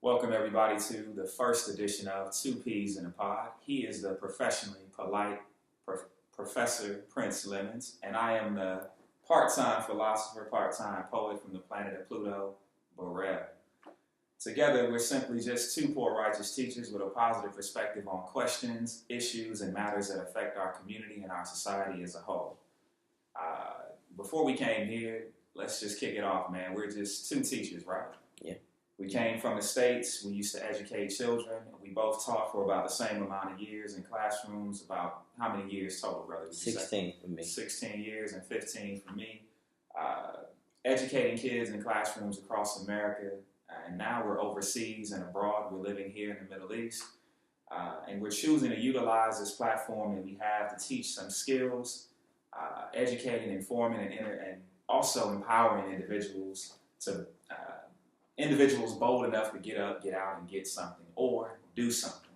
Welcome everybody to the first edition of Two Peas in a Pod. He is the professionally polite Professor Prince Lemons, and I am the part-time philosopher, part-time poet from the planet of Pluto, Borel. Together, we're simply just two poor righteous teachers with a positive perspective on questions, issues, and matters that affect our community and our society as a whole. Before we came here, let's just kick it off, man. We're just two teachers, right? Yeah. We came from the States. We used to educate children. We both taught for about the same amount of years in classrooms. About how many years total, brother? 16 for me. 16 years and 15 for me. Educating kids in classrooms across America. And now we're overseas and abroad. We're living here in the Middle East. And we're choosing to utilize this platform that we have to teach some skills, educating, informing, and also empowering individuals to individuals bold enough to get up, get out, and get something or do something.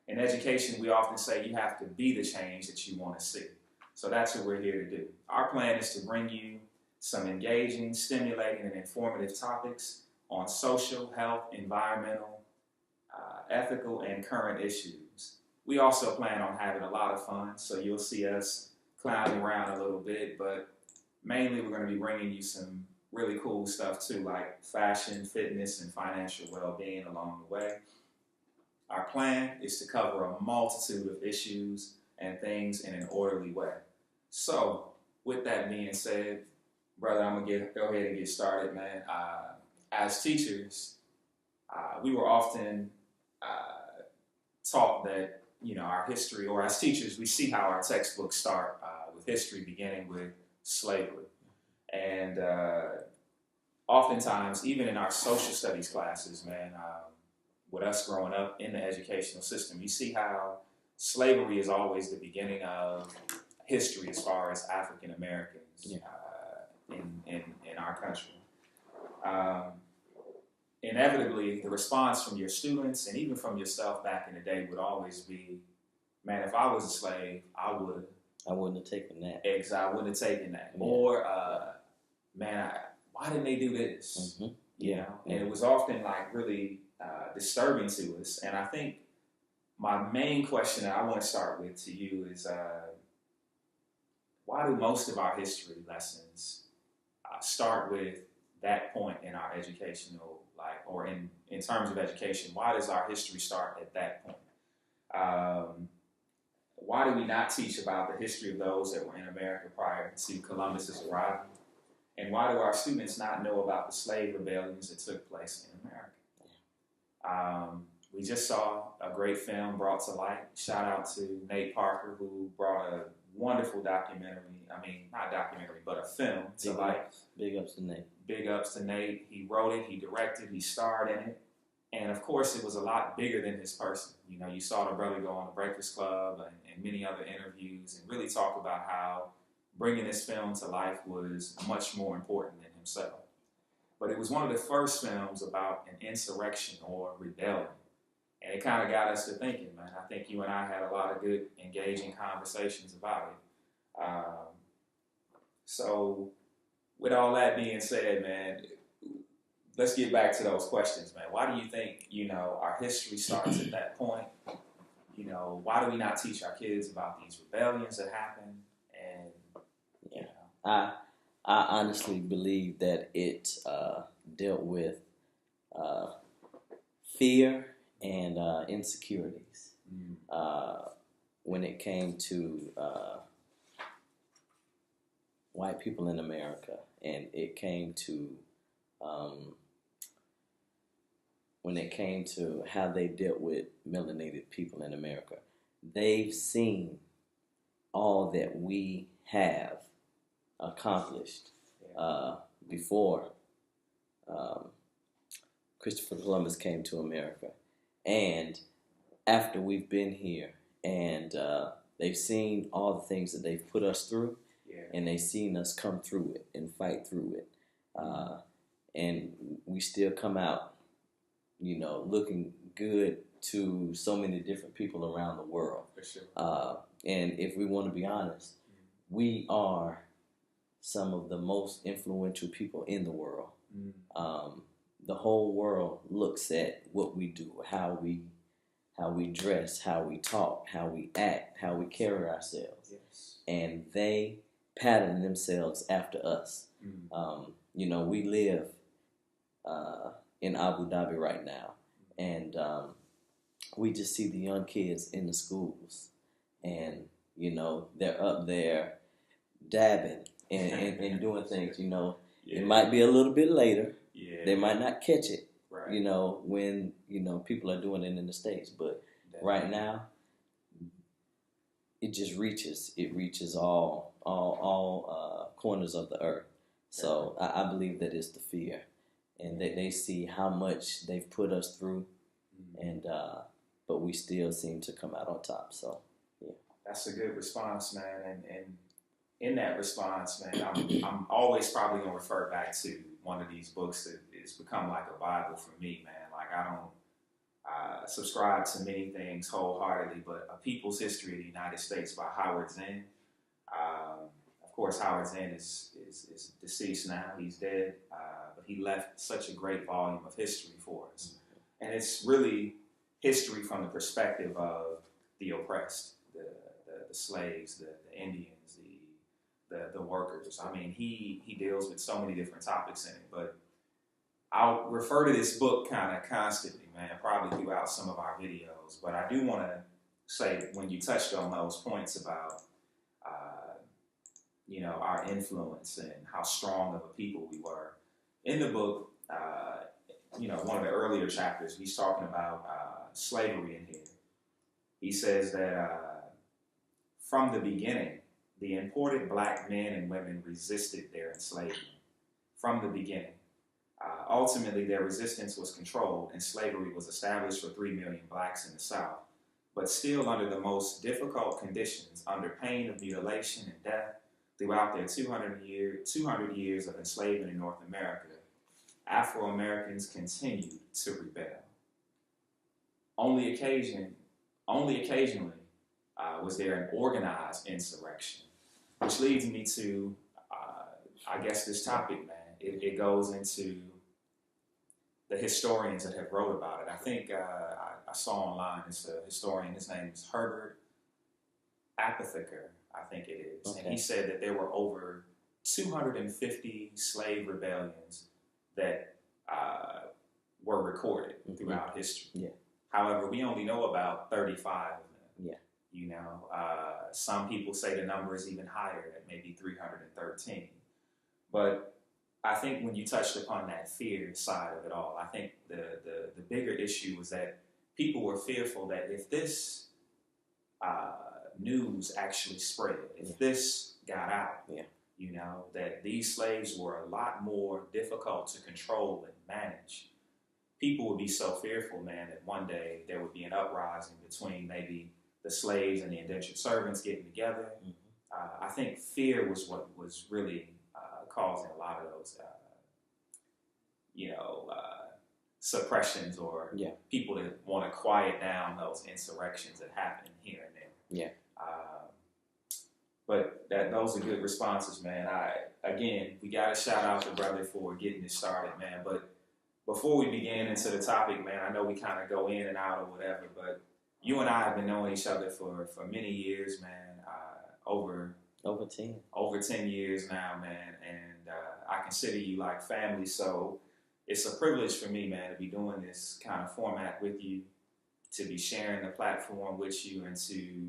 In education, we often say you have to be the change that you want to see. So that's what we're here to do. Our plan is to bring you some engaging, stimulating, and informative topics on social, health, environmental, ethical, and current issues. We also plan on having a lot of fun, so you'll see us clowning around a little bit, but mainly we're going to be bringing you some really cool stuff too, like fashion, fitness, and financial well-being along the way. Our plan is to cover a multitude of issues and things in an orderly way. So, with that being said, brother, I'm going to go ahead and get started, man. As teachers, we were often taught that, our history, or as teachers, we see how our textbooks start with history beginning with slavery. And oftentimes, even in our social studies classes, man, with us growing up in the educational system, you see how slavery is always the beginning of history as far as African Americans in our country. Inevitably, the response from your students and even from yourself back in the day would always be, man, if I was a slave, I wouldn't have taken that. Exactly, I wouldn't have taken that. Yeah. Or, man, why didn't they do this? Mm-hmm. And it was often like really disturbing to us. And I think my main question that I want to start with to you is, why do most of our history lessons start with that point in our educational, or in terms of education? Why does our history start at that point? Why do we not teach about the history of those that were in America prior to Columbus's arrival? And why do our students not know about the slave rebellions that took place in America? We just saw a great film brought to light. Shout out to Nate Parker, who brought a wonderful documentary. I mean, not documentary, but a film to light. Big ups to Nate. Big ups to Nate. He wrote it, he directed, he starred in it. And of course, it was a lot bigger than his person. You saw the brother go on the Breakfast Club and many other interviews and really talk about how bringing this film to life was much more important than himself. But it was one of the first films about an insurrection or rebellion. And it kind of got us to thinking, man. I think you and I had a lot of good, engaging conversations about it. So with all that being said, man, let's get back to those questions, man. Why do you think, our history starts at that point? Why do we not teach our kids about these rebellions that happened? And, I honestly believe that it dealt with fear and insecurities when it came to white people in America, and it came to when it came to how they dealt with melanated people in America. They've seen all that we have accomplished before Christopher Columbus came to America, and after we've been here, and they've seen all the things that they've put us through, and they've seen us come through it and fight through it, and we still come out, looking good to so many different people around the world. For sure. And if we want to be honest, we are some of the most influential people in the world. the whole world looks at what we do, how we dress, how we talk, how we act, how we carry ourselves, Yes. and they pattern themselves after us. You know, we live in Abu Dhabi right now, and we just see the young kids in the schools, and you know they're up there dabbing and doing things. You know, Yeah. it might be a little bit later. Yeah. They might not catch it. Right. You know, when you know people are doing it in the States, but Definitely. right now it just reaches. It reaches all corners of the earth. So I believe that it's the fear, and that they see how much they've put us through, and but we still seem to come out on top. So yeah, that's a good response, man. And in that response, man, I'm always probably gonna refer back to one of these books that it's become like a Bible for me, man. Like I don't subscribe to many things wholeheartedly, but A People's History of the United States by Howard Zinn. Of course, Howard Zinn is deceased now; he's dead, but he left such a great volume of history for us, and it's really history from the perspective of the oppressed, the slaves, the Indians, the workers. I mean, he deals with so many different topics in it, but I'll refer to this book kind of constantly, man, probably throughout some of our videos. But I do want to say, when you touched on those points about, you know, our influence and how strong of a people we were, in the book, you know, one of the earlier chapters, he's talking about slavery in here. He says that from the beginning, the imported black men and women resisted their enslavement. From the beginning. Ultimately, their resistance was controlled, and slavery was established for 3 million blacks in the South. But still under the most difficult conditions, under pain of mutilation and death, throughout their 200 years of enslavement in North America, Afro-Americans continued to rebel. Only occasionally was there an organized insurrection, which leads me to, I guess, this topic, man. It goes into the historians that have wrote about it. I think I saw online, it's a historian, his name is Herbert Apotheker, I think it is. Okay. And he said that there were over 250 slave rebellions that were recorded throughout history. Yeah. However, we only know about 35 of them. Yeah. You know, some people say the number is even higher, at maybe 313. But I think when you touched upon that fear side of it all, I think the bigger issue was that people were fearful that if this news actually spread, if this got out, you know, that these slaves were a lot more difficult to control and manage. People would be so fearful, man, that one day there would be an uprising between maybe the slaves and the indentured servants getting together. I think fear was what was really causing a lot of those, you know, suppressions or people that want to quiet down those insurrections that happen here and there. Yeah. But those are good responses, man. We got to shout out the brother for getting this started, man. But before we begin into the topic, man, I know we kind of go in and out or whatever, but you and I have been knowing each other for many years, man. Over 10 years now, man, and I consider you like family, so it's a privilege for me, man, to be doing this kind of format with you, to be sharing the platform with you, and to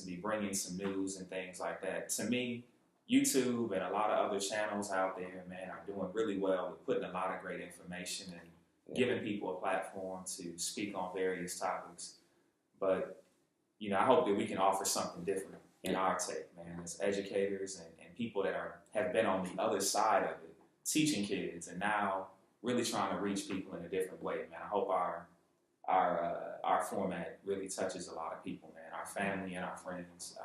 be bringing some news and things like that. To me, YouTube and a lot of other channels out there, man, are doing really well with putting a lot of great information and giving people a platform to speak on various topics. But, you know, I hope that we can offer something different in our take, man, as educators and people that have been on the other side of it, teaching kids, and now really trying to reach people in a different way, man. I hope our format really touches a lot of people, man, our family and our friends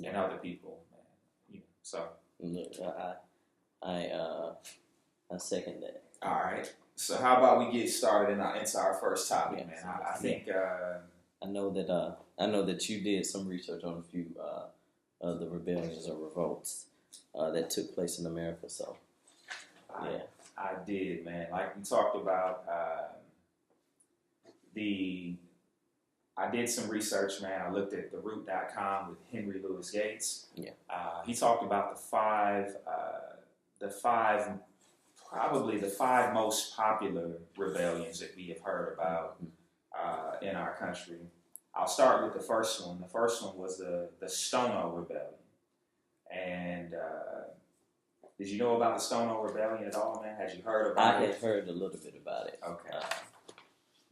and other people, man. You know, so. Look, I second that. All right. So how about we get started into our first topic, man? I think. I know that you did some research on a few of the rebellions or revolts that took place in America. So, I did, man. Like we talked about, I did some research, man. I looked at theroot.com with Henry Louis Gates. Yeah. He talked about probably the five most popular rebellions that we have heard about in our country. I'll start with the first one. The first one was the Stono Rebellion. And did you know about the Stono Rebellion at all, man? Had you heard about it? I had heard a little bit about it. Okay.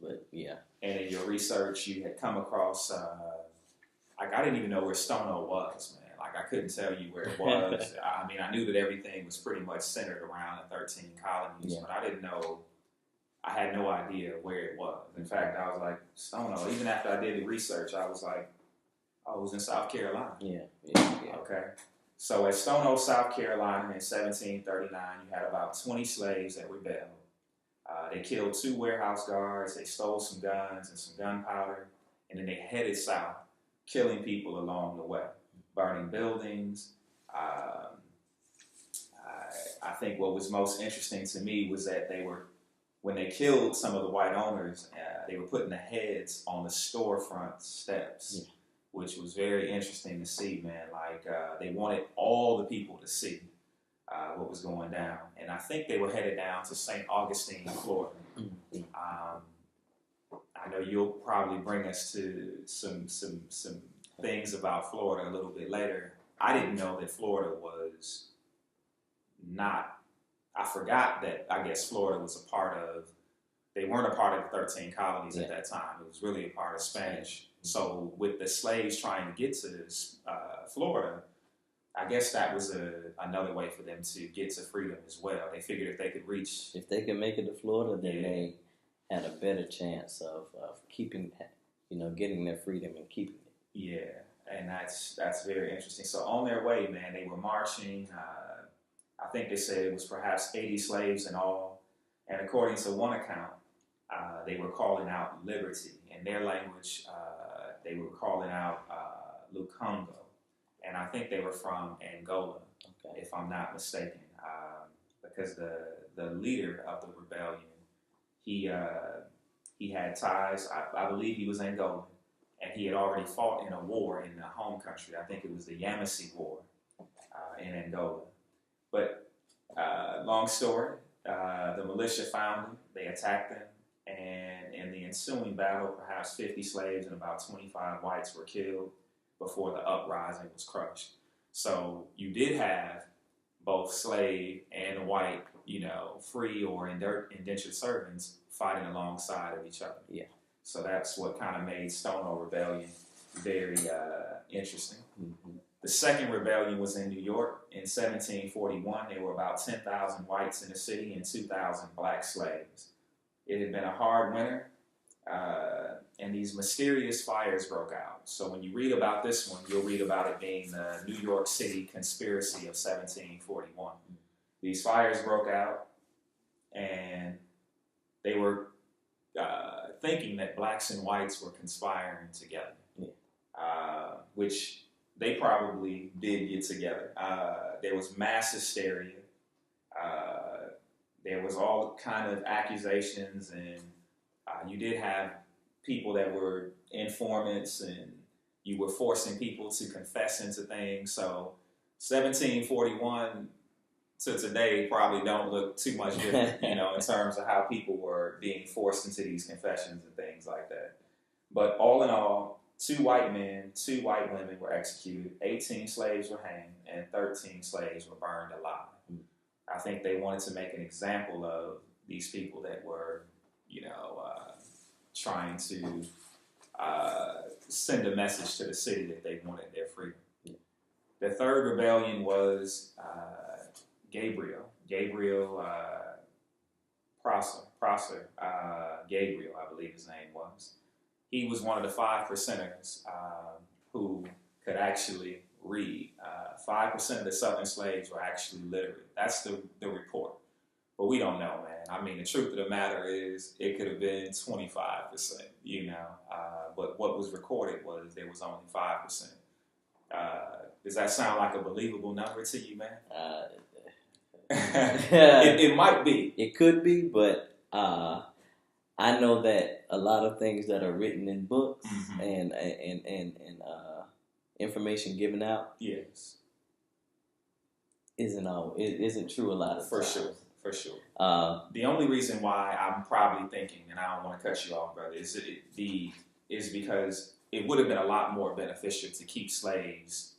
But yeah. And in your research, you had come across, I didn't even know where Stono was, man. Like, I couldn't tell you where it was. I mean, I knew that everything was pretty much centered around the 13 colonies, but I didn't know, I had no idea where it was. In fact, I was like, Stono, even after I did the research, I was like, oh, it was in South Carolina. Yeah. Okay. So at Stono, South Carolina in 1739, you had about 20 slaves that rebelled. They killed 2 warehouse guards, they stole some guns and some gunpowder, and then they headed south, killing people along the way, burning buildings. I think what was most interesting to me was that when they killed some of the white owners, they were putting the heads on the storefront steps, which was very interesting to see, man. Like, they wanted all the people to see what was going down. And I think they were headed down to St. Augustine, Florida. I know you'll probably bring us to some things about Florida a little bit later. I didn't know that Florida was not, I forgot that I guess Florida was they weren't a part of the 13 colonies at that time. It was really a part of Spanish. So with the slaves trying to get to Florida, I guess that was another way for them to get to freedom as well. They figured if they could make it to Florida, then they had a better chance of keeping, getting their freedom and keeping it. Yeah, and that's very interesting. So on their way, man, they were marching. I think they said it was perhaps 80 slaves in all. And according to one account, they were calling out liberty. In their language, they were calling out Lukongo. And I think they were from Angola, if I'm not mistaken, because the leader of the rebellion, he had ties. I believe he was Angolan, and he had already fought in a war in the home country. I think it was the Yamasee War in Angola. But long story, the militia found him. They attacked him, and in the ensuing battle, perhaps 50 slaves and about 25 whites were killed before the uprising was crushed. So you did have both slave and white, free or indentured servants fighting alongside of each other. Yeah. So that's what kind of made Stono Rebellion very interesting. Mm-hmm. The second rebellion was in New York in 1741. There were about 10,000 whites in the city and 2,000 black slaves. It had been a hard winter. And these mysterious fires broke out. So when you read about this one, you'll read about it being the New York City conspiracy of 1741. These fires broke out, and they were thinking that blacks and whites were conspiring together, which they probably did get together. There was mass hysteria. There was all kind of accusations, and you did have people that were informants, and you were forcing people to confess into things. So 1741 to today probably don't look too much different, in terms of how people were being forced into these confessions and things like that. But all in all, 2 white men, 2 white women were executed, 18 slaves were hanged, and 13 slaves were burned alive. I think they wanted to make an example of these people that were, trying to send a message to the city that they wanted their freedom. Yeah. The third rebellion was Gabriel Prosser, Gabriel, I believe his name was. He was one of the 5%ers who could actually read. 5% of the Southern slaves were actually literate. That's the report. But we don't know, man. I mean, the truth of the matter is it could have been 25%, but what was recorded was there was only 5%. Does that sound like a believable number to you, man? It might be. It could be, but I know that a lot of things that are written in books and information given out, yes, isn't true a lot of times. For sure. The only reason why I'm probably thinking, and I don't want to cut you off, brother, is because it would have been a lot more beneficial to keep slaves.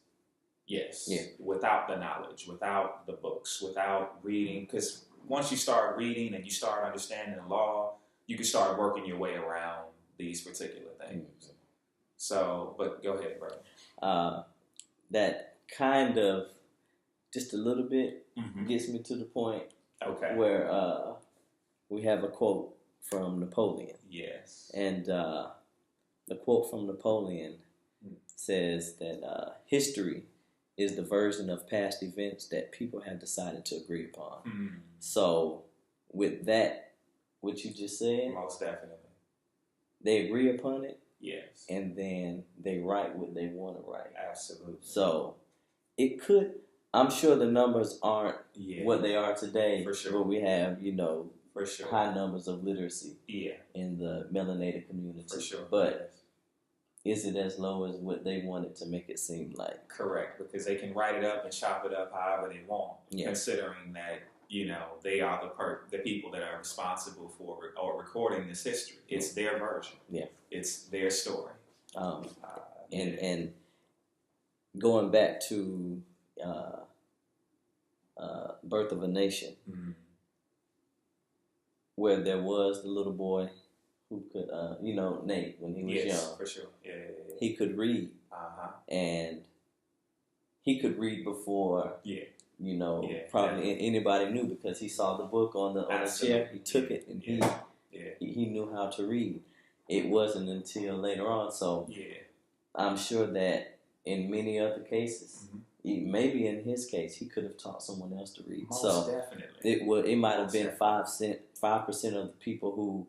Yes. Yeah. Without the knowledge, without the books, without reading, because once you start reading and you start understanding the law, you can start working your way around these particular things. So, but go ahead, brother. That kind of just a little bit gets me to the point where we have a quote from Napoleon. Yes. And the quote from Napoleon says that history is the version of past events that people have decided to agree upon. So with that, what you just said, most definitely, they agree upon it. Yes. And then they write what they want to write. Absolutely. So it could, I'm sure the numbers aren't what they are today. For sure. But we have, for sure, high numbers of literacy in the melanated community. For sure. But is it as low as what they wanted to make it seem like? Correct, because they can write it up and chop it up however they want, considering that, they are the people that are responsible for recording this history. It's their version. Yeah. It's their story. And going back to Birth of a Nation, where there was the little boy who could, Nate, when he was young. For sure. Yeah. He could read. And he could read before, probably anybody knew, because he saw the book on the chair. He took it and he knew how to read. It wasn't until later on. So I'm sure that in many other cases, maybe in his case, he could have taught someone else to read. Most definitely. It might have been 5% of the people who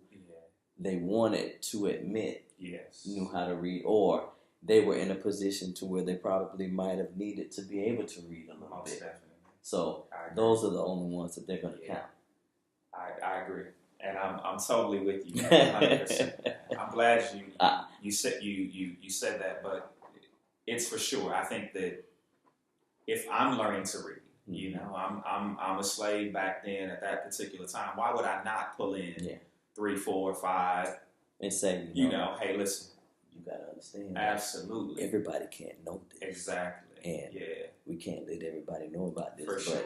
they wanted to admit knew how to read, or they were in a position to where they probably might have needed to be able to read a little bit. Definitely. So those are the only ones that they're going to count. I agree, and I'm totally with you, 100%. I'm glad you said that, but it's for sure. I think that if I'm learning to read, I'm a slave back then at that particular time. Why would I not pull in 3, 4, 5 and say, hey, listen, you gotta understand. Absolutely, everybody can't know this. Exactly, and we can't let everybody know about this. For sure.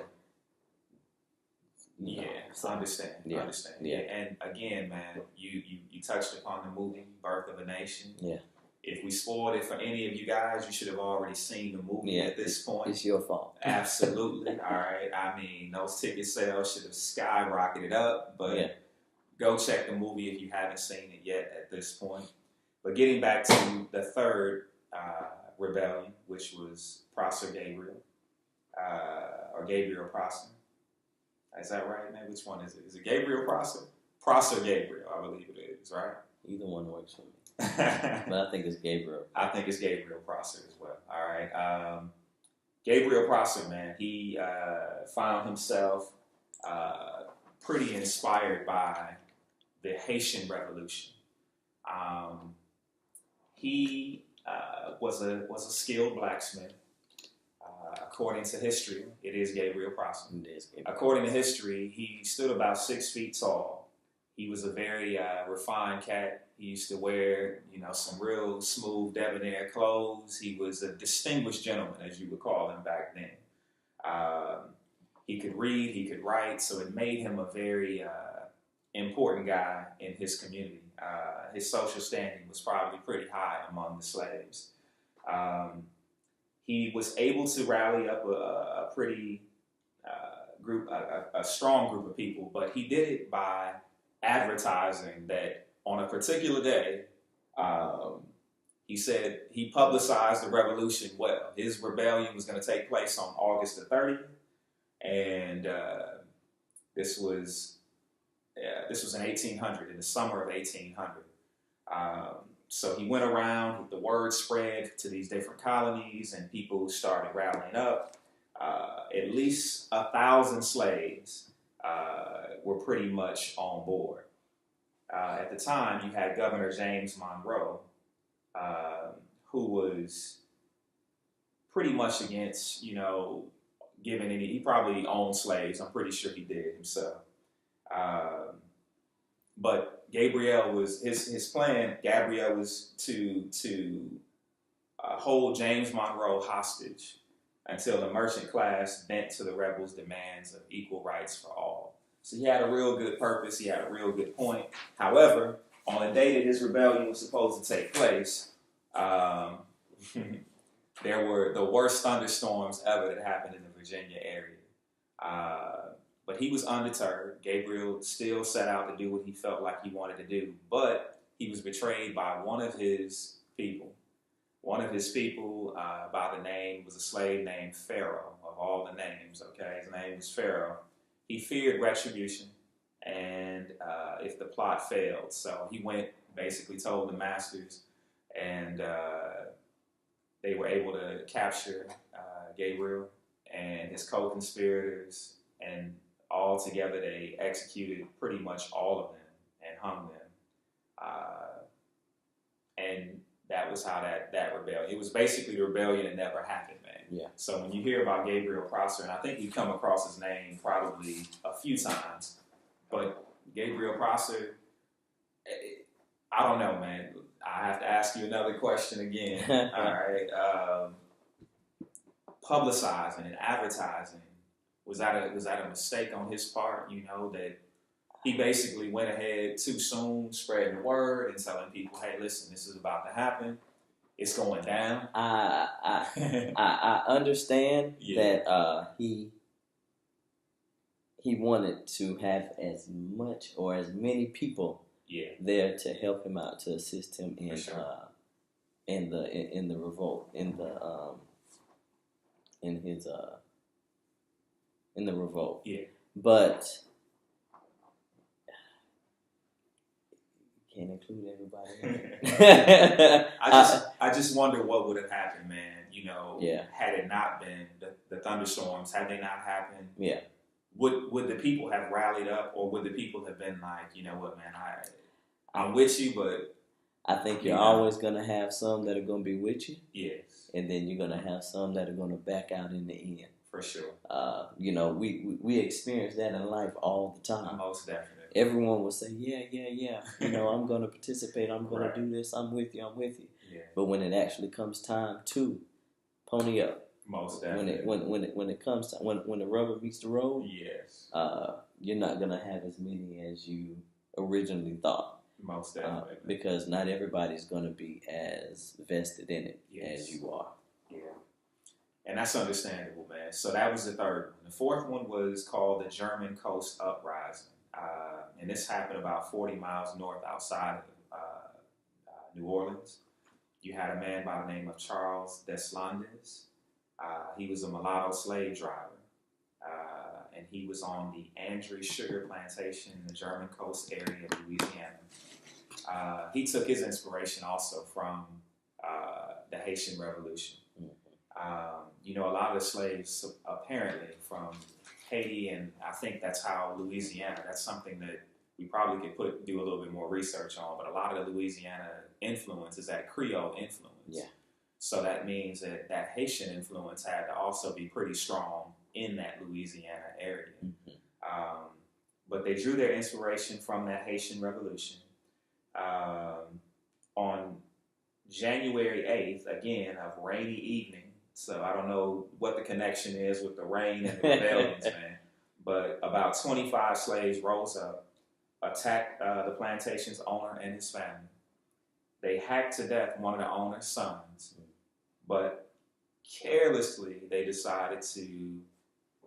So, I understand. I understand. Yeah. And again, man, you touched upon the movie Birth of a Nation. Yeah. If we spoiled it for any of you guys, you should have already seen the movie at this point. It's your fault. Absolutely. All right. I mean, those ticket sales should have skyrocketed up, but go check the movie if you haven't seen it yet at this point. But getting back to the third rebellion, which was Prosser Gabriel, or Gabriel Prosser. Is that right, man? Which one is it? Is it Gabriel Prosser? Prosser Gabriel, I believe it is, right? Either one works for me. But I think it's Gabriel. I think it's Gabriel Prosser as well. All right. Gabriel Prosser, man, he found himself pretty inspired by the Haitian Revolution. He was a skilled blacksmith. According to history, it is Gabriel Prosser. According to history, he stood about 6 feet tall. He was a very refined cat. He used to wear, some real smooth, debonair clothes. He was a distinguished gentleman, as you would call him back then. He could read, he could write, so it made him a very important guy in his community. His social standing was probably pretty high among the slaves. He was able to rally up a pretty group, a strong group of people, but he did it by advertising that on a particular day, he said he publicized the revolution well. His rebellion was going to take place on August the 30th, and this was in 1800, in the summer of 1800. So he went around, the word spread to these different colonies, and people started rallying up. at least 1,000 slaves were pretty much on board. At the time, you had Governor James Monroe, who was pretty much against, giving any. He probably owned slaves. I'm pretty sure he did himself. But Gabriel was his plan. Gabriel was to hold James Monroe hostage until the merchant class bent to the rebels' demands of equal rights for all. So he had a real good purpose. He had a real good point. However, on the day that his rebellion was supposed to take place, there were the worst thunderstorms ever that happened in the Virginia area. But he was undeterred. Gabriel still set out to do what he felt like he wanted to do, but he was betrayed by one of his people. One of his people by the name was a slave named Pharaoh, of all the names, okay? His name was Pharaoh. He feared retribution and if the plot failed. So he went, basically told the masters, and they were able to capture Gabriel and his co-conspirators, and all together they executed pretty much all of them and hung them. And that was how that rebellion, it was basically the rebellion that never happened, man. Yeah. So when you hear about Gabriel Prosser, and I think you come across his name probably a few times, but Gabriel Prosser, I don't know, man. I have to ask you another question again. All right. Publicizing and advertising, was that a mistake on his part? That he basically went ahead too soon, spreading the word and telling people, "Hey, listen, this is about to happen. It's going down." I understand that he wanted to have as much or as many people there to help him out, to assist him in in the revolt, in the revolt. Yeah. But can't include everybody. I just wonder what would have happened, man. Had it not been the thunderstorms, had they not happened, would the people have rallied up, or would the people have been like, you know what, man, I'm with you, but I think you're always gonna have some that are gonna be with you. Yes. And then you're gonna have some that are gonna back out in the end. For sure. We experience that in life all the time. Most definitely. Everyone will say, yeah. I'm going to participate. I'm going to do this. I'm with you. Yeah. But when it actually comes time to pony up, most definitely. When it comes to when the rubber meets the road, yes. You're not going to have as many as you originally thought. Most definitely. Because not everybody's going to be as vested in it as you are. Yeah. And that's understandable, man. So that was the third one. The fourth one was called the German Coast Uprising. And this happened about 40 miles north outside of New Orleans. You had a man by the name of Charles Deslandes. He was a mulatto slave driver. And he was on the Andrew Sugar Plantation in the German coast area of Louisiana. He took his inspiration also from the Haitian Revolution. A lot of the slaves, apparently, from Haiti, and I think that's how Louisiana, that's something that we probably could do a little bit more research on, but a lot of the Louisiana influence is that Creole influence. Yeah. So that means that Haitian influence had to also be pretty strong in that Louisiana area. Mm-hmm. But they drew their inspiration from that Haitian Revolution. On January 8th, again, a rainy evening, so I don't know what the connection is with the rain and the rebellions, man. But about 25 slaves rose up, attacked the plantation's owner and his family. They hacked to death one of the owner's sons, but carelessly they decided to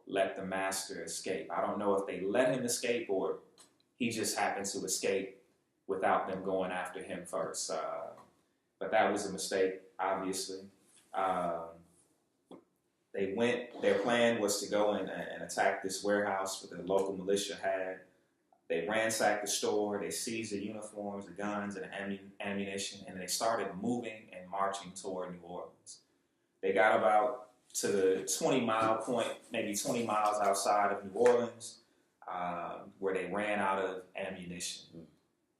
let the master escape. I don't know if they let him escape or he just happened to escape without them going after him first. But that was a mistake, obviously. Their plan was to go and attack this warehouse that the local militia had. They ransacked the store, they seized the uniforms, the guns, and ammunition, and they started moving and marching toward New Orleans. They got about to the 20-mile point, maybe 20 miles outside of New Orleans, where they ran out of ammunition.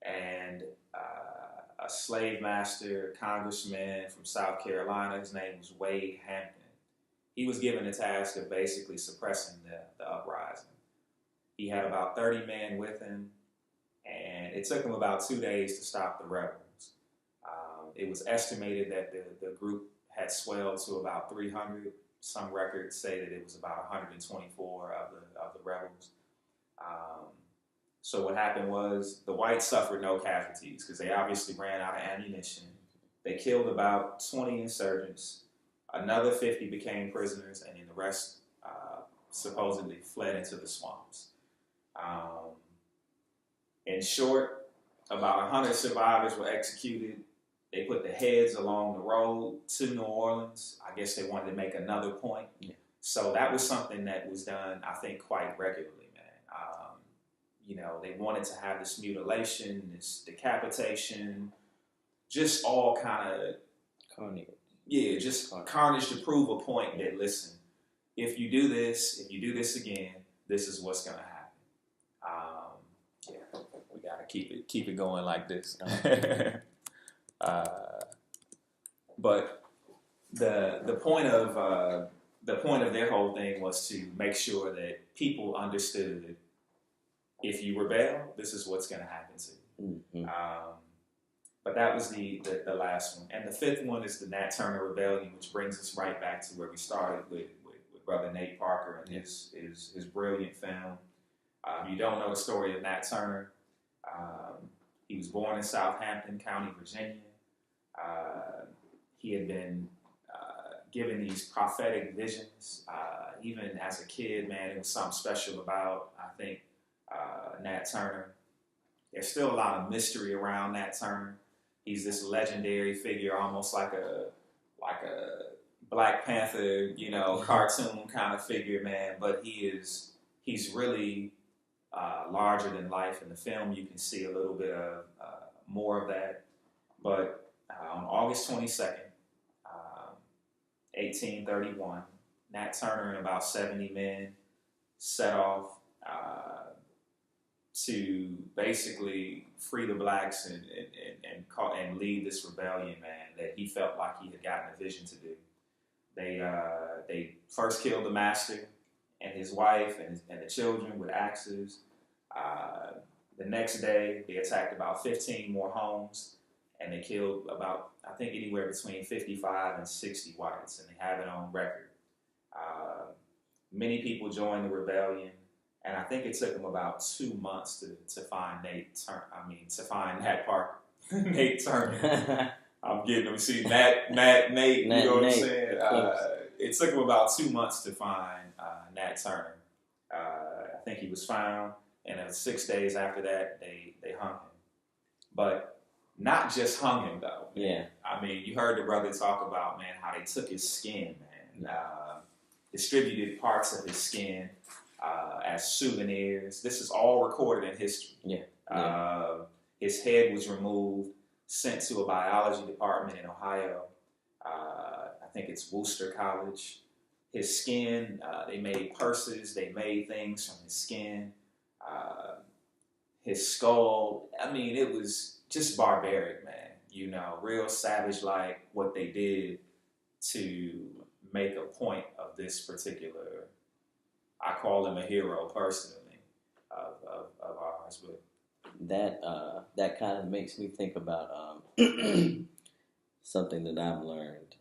And a slave master, congressman from South Carolina, his name was Wade Hampton. He was given the task of basically suppressing the uprising. He had about 30 men with him, and it took him about 2 days to stop the rebels. It was estimated that the group had swelled to about 300. Some records say that it was about 124 of the rebels. So what happened was the whites suffered no casualties because they obviously ran out of ammunition. They killed about 20 insurgents. Another 50 became prisoners, and then the rest supposedly fled into the swamps. In short, about 100 survivors were executed. They put the heads along the road to New Orleans. I guess they wanted to make another point. Yeah. So that was something that was done, I think, quite regularly, man. They wanted to have this mutilation, this decapitation, just all kind of carnage. Yeah, just carnage to prove a point that, listen, if you do this again, this is what's going to happen. We got to keep it going like this. But the point of their whole thing was to make sure that people understood if you rebel, this is what's going to happen to you. Mm-hmm. But that was the last one. And the fifth one is the Nat Turner Rebellion, which brings us right back to where we started with Brother Nate Parker and his brilliant film. If you don't know the story of Nat Turner, he was born in Southampton County, Virginia. He had been given these prophetic visions. Even as a kid, man, it was something special about, I think, Nat Turner. There's still a lot of mystery around Nat Turner. He's this legendary figure, almost like a Black Panther, cartoon kind of figure, man. But he's really larger than life. In the film, you can see a little bit of more of that. But on August 22nd, 1831, Nat Turner and about 70 men set off to basically free the blacks and lead this rebellion, man, that he felt like he had gotten a vision to do. They first killed the master and his wife and the children with axes. The next day, they attacked about 15 more homes, and they killed about, I think, anywhere between 55 and 60 whites, and they have it on record. Many people joined the rebellion, and I think it took them about 2 months to find Nat Parker. Nate Turner. I'm getting them. See, Nate, you know what I'm saying? It took them about 2 months to find Nat Turner. I think he was found, and 6 days after that, they hung him. But not just hung him, though. Yeah. I mean, you heard the brother talk about, man, how they took his skin, man. Distributed parts of his skin as souvenirs. This is all recorded in history. Yeah. His head was removed, sent to a biology department in Ohio. I think it's Worcester College. His skin, they made purses, they made things from his skin. His skull, I mean, it was just barbaric, man. Real savage-like what they did to make a point of this particular, I call him a hero personally, of ours. But that kind of makes me think about something that I've learned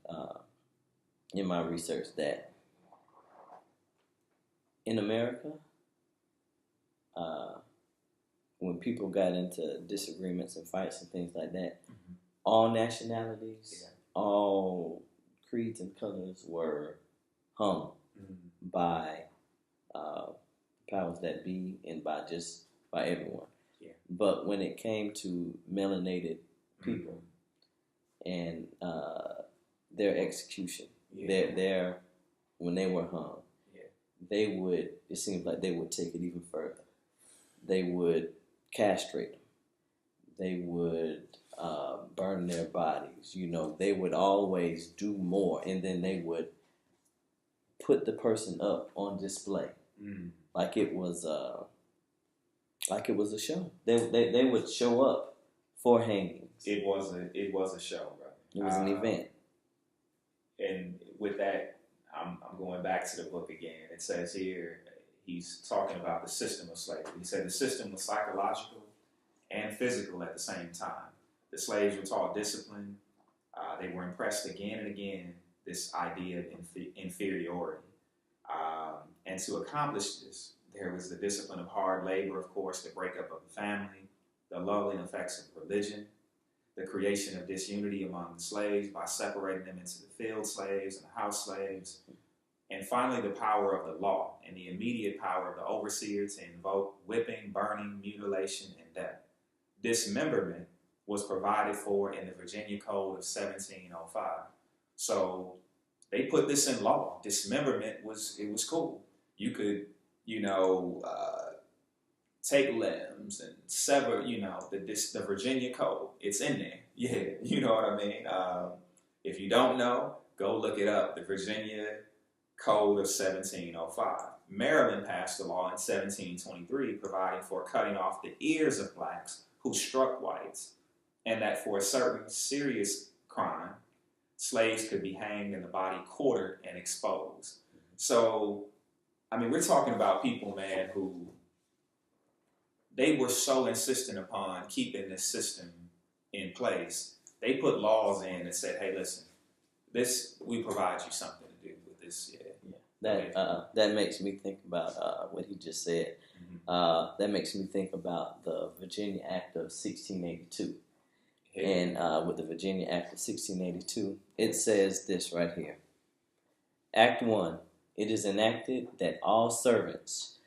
in my research, that in America, when people got into disagreements and fights and things like that, mm-hmm. all nationalities, all creeds and colors were hung mm-hmm. by powers that be and by everyone. Yeah. But when it came to melanated people mm-hmm. and their execution, when they were hung, it seemed like they would take it even further. They would castrate them. They would burn their bodies. They would always do more, and then they would put the person up on display, like it was a show. They would show up for hangings. It was a show, brother. It was an event. And with that, I'm going back to the book again. It says here, he's talking about the system of slavery. He said the system was psychological and physical at the same time. The slaves were taught discipline. They were impressed again and again, this idea of inferiority. And to accomplish this, there was the discipline of hard labor, of course, the breakup of the family, the lulling effects of religion, the creation of disunity among the slaves by separating them into the field slaves and the house slaves, and finally the power of the law and the immediate power of the overseer to invoke whipping, burning, mutilation, and death. Dismemberment was provided for in the Virginia Code of 1705. So they put this in law. Dismemberment was cool. You could, take limbs and sever, the Virginia Code. It's in there. Yeah, you know what I mean? If you don't know, go look it up. The Virginia Code of 1705. Maryland passed a law in 1723 providing for cutting off the ears of blacks who struck whites, and that for a certain serious crime, slaves could be hanged and the body quartered and exposed. So, I mean, we're talking about people, man, who they were so insistent upon keeping this system in place. They put laws in that said, hey, listen, we provide you something to do with this. Yeah. That makes me think about what he just said. That makes me think about the Virginia Act of 1682. Yeah. And with the Virginia Act of 1682, it says this right here. Act 1. It is enacted that all servants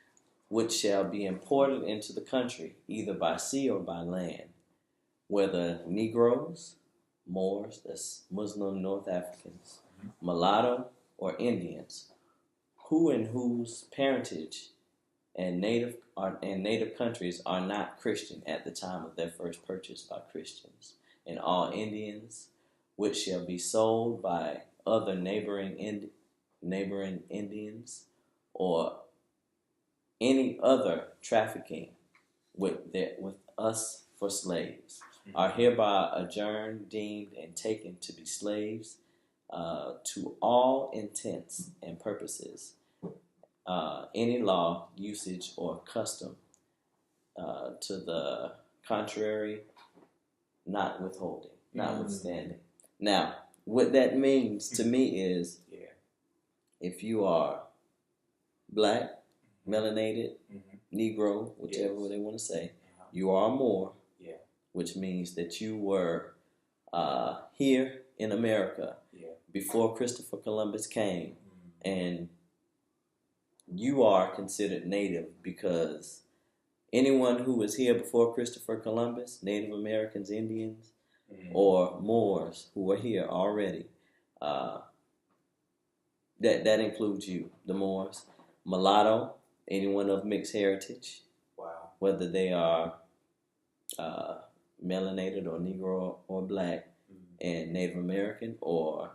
which shall be imported into the country, either by sea or by land, whether Negroes, Moors, that's Muslim North Africans, mulatto, or Indians, who and whose parentage and native countries are not Christian at the time of their first purchase by Christians, and all Indians which shall be sold by other neighboring Indians or any other trafficking with us for slaves are hereby adjourned, deemed, and taken to be slaves to all intents and purposes. Any law, usage, or custom to the contrary, notwithstanding. Now, what that means to me is, if you are black, melanated, Negro, whichever they want to say, you are Moor, which means that you were here in America before Christopher Columbus came, and you are considered native because anyone who was here before Christopher Columbus, Native Americans, Indians, or Moors who were here already, that includes you, the Moors. Mulatto, anyone of mixed heritage, whether they are melanated or Negro or black, and Native American, or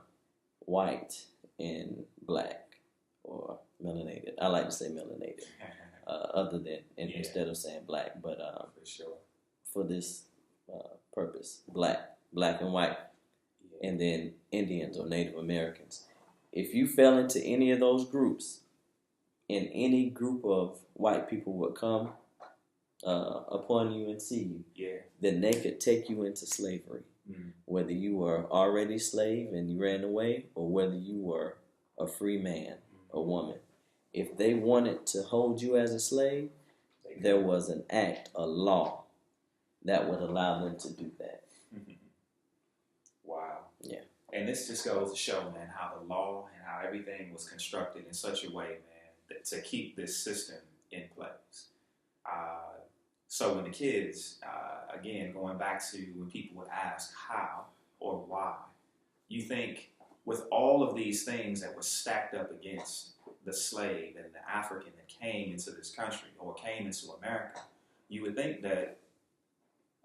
white and black or melanated. I like to say melanated, instead of saying black, but for sure, for this purpose, black and white, and then Indians or Native Americans. If you fell into any of those groups, and any group of white people would come upon you and see you, then they could take you into slavery. Whether you were already slave and you ran away, or whether you were a free man or woman. If they wanted to hold you as a slave, there was an act, a law, that would allow them to do that. Wow. Yeah. And this just goes to show, man, how the law and how everything was constructed in such a way, man, to keep this system in place. So when the kids, again, going back to when people would ask how or why, you think with all of these things that were stacked up against the slave and the African that came into this country or came into America, you would think that,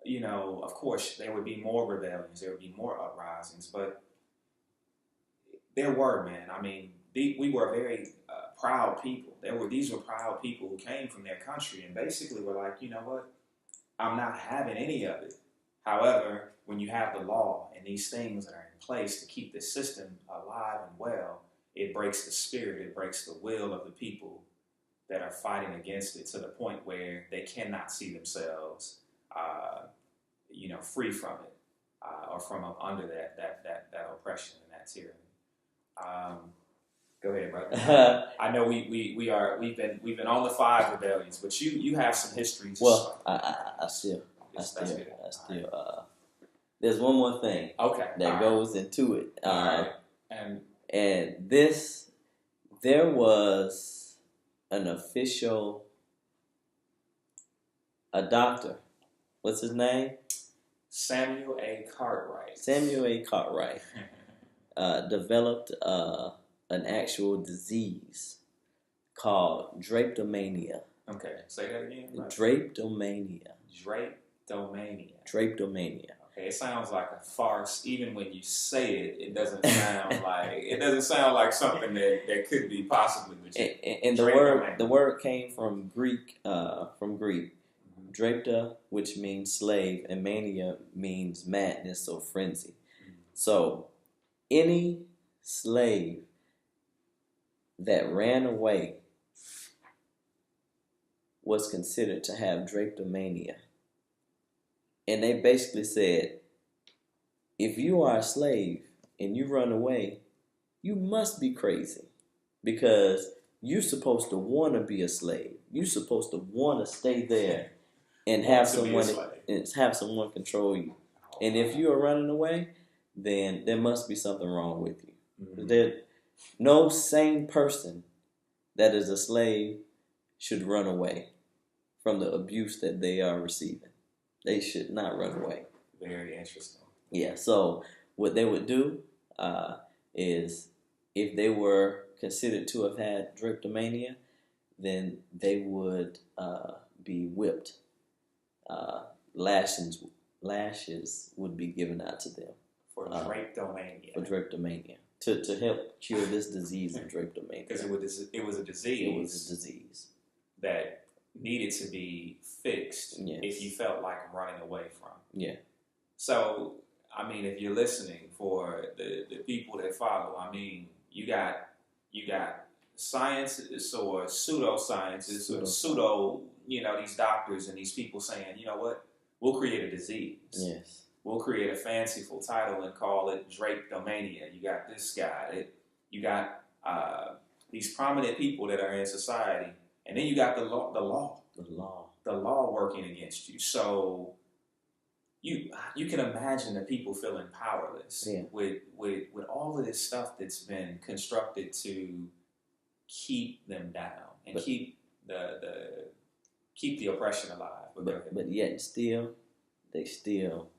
of course, there would be more rebellions, there would be more uprisings, but there were, man. I mean, we were very proud people. These were proud people who came from their country and basically were like, you know what, I'm not having any of it. However, when you have the law and these things that are in place to keep the system alive and well, it breaks the spirit, it breaks the will of the people that are fighting against it to the point where they cannot see themselves, free from it or from under that oppression and that tyranny. Go ahead, brother. I know we've been on the 5 rebellions, but you have some history. Well, there's one more thing. Okay. That goes into it. All right. And there was an official, a doctor. What's his name? Samuel A. Cartwright. Samuel A. Cartwright developed an actual disease called drapetomania. Okay, say that again. Drapetomania. Drapetomania. Okay, it sounds like a farce. Even when you say it, it doesn't sound like something that could be possibly legit. And the word came from Greek. Mm-hmm. Drapta, which means slave, and mania means madness or frenzy. Mm-hmm. So any slave that ran away was considered to have drapetomania. And they basically said, if you are a slave and you run away, you must be crazy, because you're supposed to want to be a slave. You're supposed to want to stay there and have someone control you. And if you are running away, then there must be something wrong with you. Mm-hmm. No sane person that is a slave should run away from the abuse that they are receiving. They should not run away. Very interesting. Yeah, so what they would do is, if they were considered to have had drapetomania, then they would be whipped. Lashes would be given out to them. For drapetomania. For drapetomania. To help cure this disease of drapetomania. Because it was a disease. It was a disease that needed to be fixed. Yes. If you felt like running away from. Yeah. So, I mean, if you're listening, for the people that follow, I mean, you got scientists or pseudoscientists or pseudo, these doctors and these people saying, you know what, we'll create a disease. Yes. We'll create a fanciful title and call it drapetomania. You got this guy. You got these prominent people that are in society. And then you got the law working against you. So you can imagine the people feeling powerless with all of this stuff that's been constructed to keep them down and keep the oppression alive. But yet they still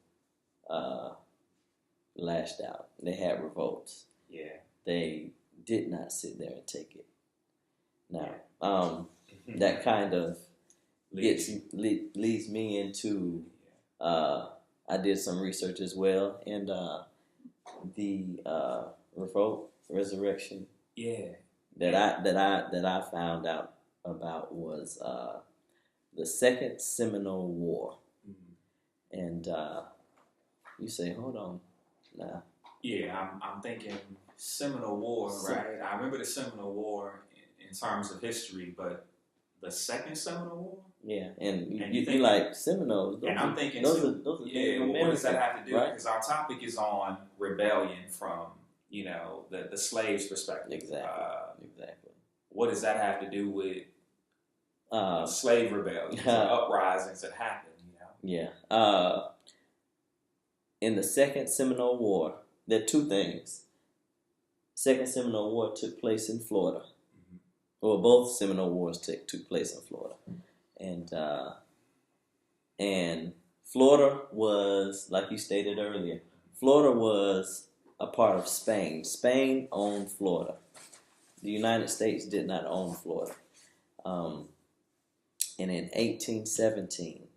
lashed out. They had revolts. Yeah. They did not sit there and take it. Now, that kind of leads me into, I did some research as well, and the revolt, resurrection, that I found out about was the Second Seminole War. Mm-hmm. And you say, hold on, now. Yeah, I'm thinking Seminole War, right? I remember the Seminole War in terms of history, but the Second Seminole War? Yeah, and you like Seminoles. I'm thinking, those are what does that have to do? Because our topic is on rebellion from, the slave's perspective. Exactly. What does that have to do with slave rebellions, uprisings that happen? Yeah. In the Second Seminole War, there are two things. Second Seminole War took place in Florida. Mm-hmm. Well, both Seminole Wars took place in Florida. And Florida was, like you stated earlier, Florida was a part of Spain. Spain owned Florida. The United States did not own Florida. And in 1817,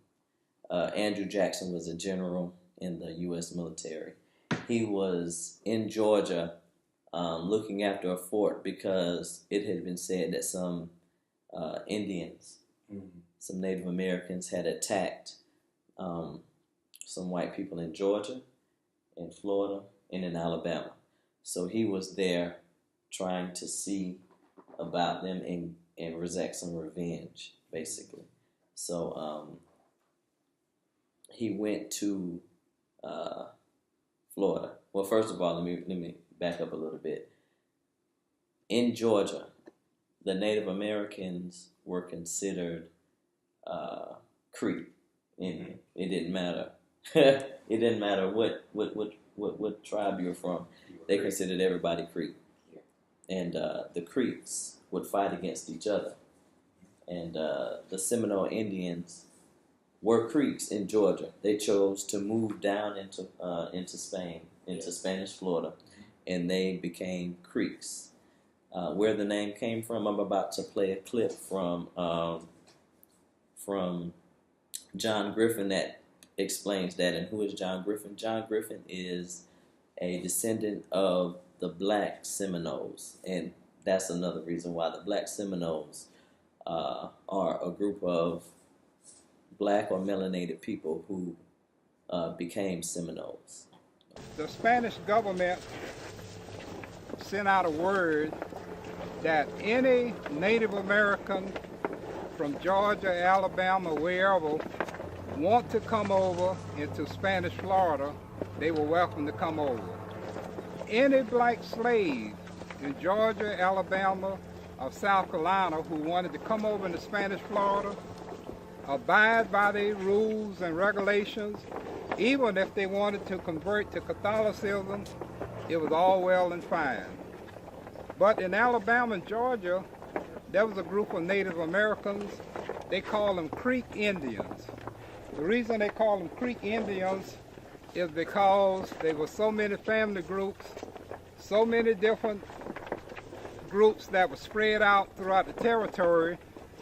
Andrew Jackson was a general in the U.S. military. He was in Georgia looking after a fort because it had been said that some Indians, some Native Americans had attacked some white people in Georgia, in Florida, and in Alabama. So he was there trying to see about them and exact some revenge, basically. So he went to Florida. Well, first of all, let me back up a little bit. In Georgia, the Native Americans were considered Creek Indian. It didn't matter. It didn't matter what tribe you're from. They considered everybody Creek. And the Creeks would fight against each other. And the Seminole Indians were Creeks in Georgia. They chose to move down into Spain, into Spanish Florida, and they became Creeks. Where the name came from, I'm about to play a clip from John Griffin that explains that. And who is John Griffin? John Griffin is a descendant of the Black Seminoles, and that's another reason why the Black Seminoles are a group of black or melanated people who became Seminoles. The Spanish government sent out a word that any Native American from Georgia, Alabama, wherever, want to come over into Spanish Florida, they were welcome to come over. Any black slave in Georgia, Alabama, or South Carolina who wanted to come over into Spanish Florida, abide by the rules and regulations, even if they wanted to convert to Catholicism, it was all well and fine. But in Alabama and Georgia, there was a group of Native Americans. They call them Creek Indians. The reason they call them Creek Indians is because there were so many family groups, so many different groups that were spread out throughout the territory.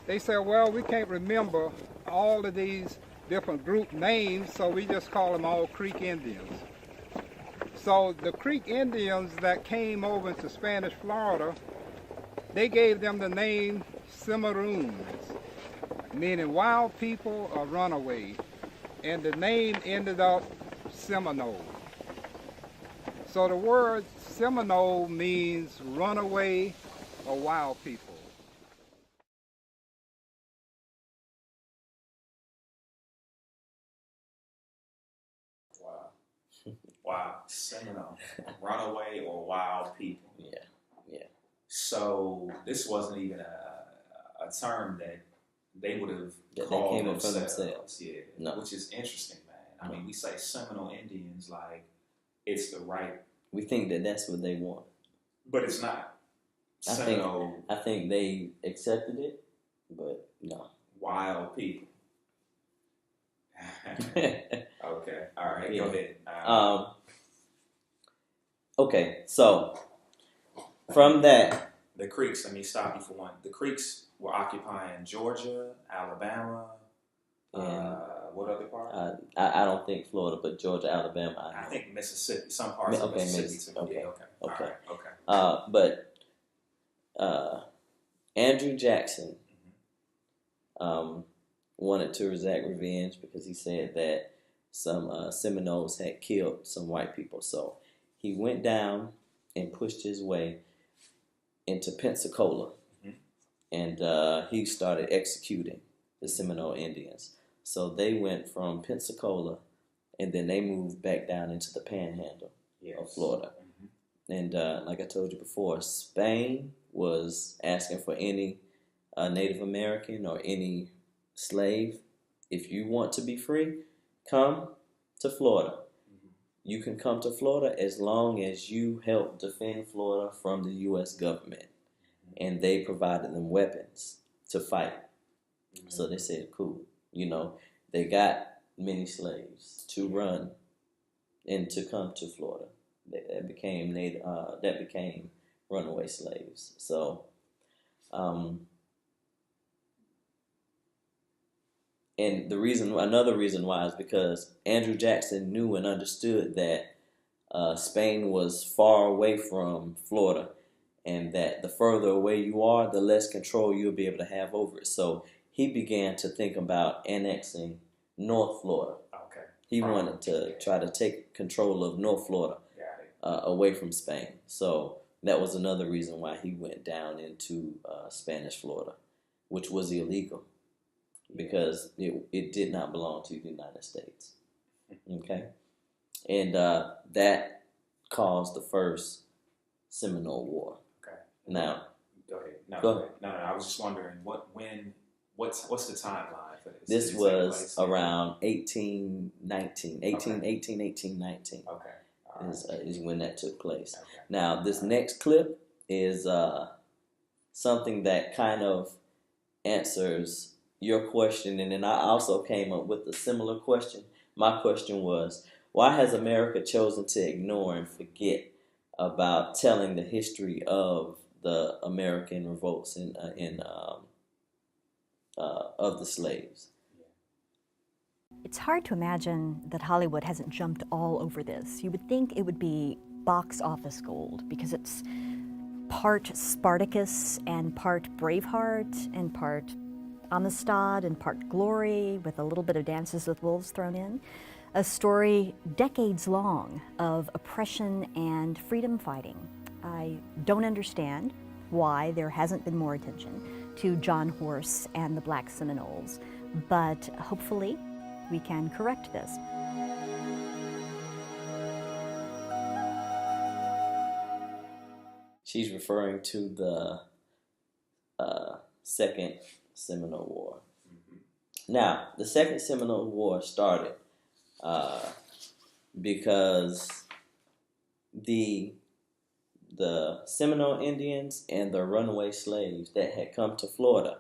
They said, well, we can't remember all of these different group names, so we just call them all Creek Indians. So the Creek Indians that came over into Spanish Florida, they gave them the name Cimarrones, meaning wild people or runaway. And the name ended up Seminole. So the word Seminole means runaway or wild people. Wow. Wow. Seminole. Runaway or wild people. Yeah. So this wasn't even a term that they would have called they came up for themselves. Yeah. No. Which is interesting, man. I mean, we say Seminole Indians like it's the right. We think that that's what they want. But it's not. I think they accepted it, but no. Wild people. Okay. All right. Yeah. Go ahead. Okay. So from that, the Creeks. Let me stop you for one. The Creeks were occupying Georgia, Alabama, and what other part? I don't think Florida, but Georgia, Alabama. I think Mississippi. Some parts of Mississippi too. Okay. Yeah, okay. Okay. All right, okay. But Andrew Jackson wanted to exact revenge because he said that some Seminoles had killed some white people. So he went down and pushed his way into Pensacola, and he started executing the Seminole Indians. So they went from Pensacola, and then they moved back down into the Panhandle of Florida. And like I told you before, Spain was asking for any Native American or any slave, if you want to be free, come to Florida. You can come to Florida as long as you help defend Florida from the U.S. government. And they provided them weapons to fight. So they said, cool. You know, they got many slaves to run and to come to Florida. That became runaway slaves. So, and another reason why is because Andrew Jackson knew and understood that Spain was far away from Florida, and that the further away you are, the less control you'll be able to have over it. So he began to think about annexing North Florida. Okay. He wanted to try to take control of North Florida away from Spain. So that was another reason why he went down into Spanish Florida, which was illegal because it did not belong to the United States. Okay? And that caused the first Seminole War. Okay. Now, go ahead. Go ahead. No, I was just wondering what's the timeline for this? This was around 1819. 1819. Okay. Right. Is when that took place. Okay. Now, this next clip is something that kind of answers your question, and then I also came up with a similar question. My question was, why has America chosen to ignore and forget about telling the history of the American revolts of the slaves? It's hard to imagine that Hollywood hasn't jumped all over this. You would think it would be box office gold because it's part Spartacus and part Braveheart and part Amistad and part Glory with a little bit of Dances with Wolves thrown in. A story decades long of oppression and freedom fighting. I don't understand why there hasn't been more attention to John Horse and the Black Seminoles, but hopefully we can correct this. She's referring to the Second Seminole War. Mm-hmm. Now, the Second Seminole War started because the Seminole Indians and the runaway slaves that had come to Florida,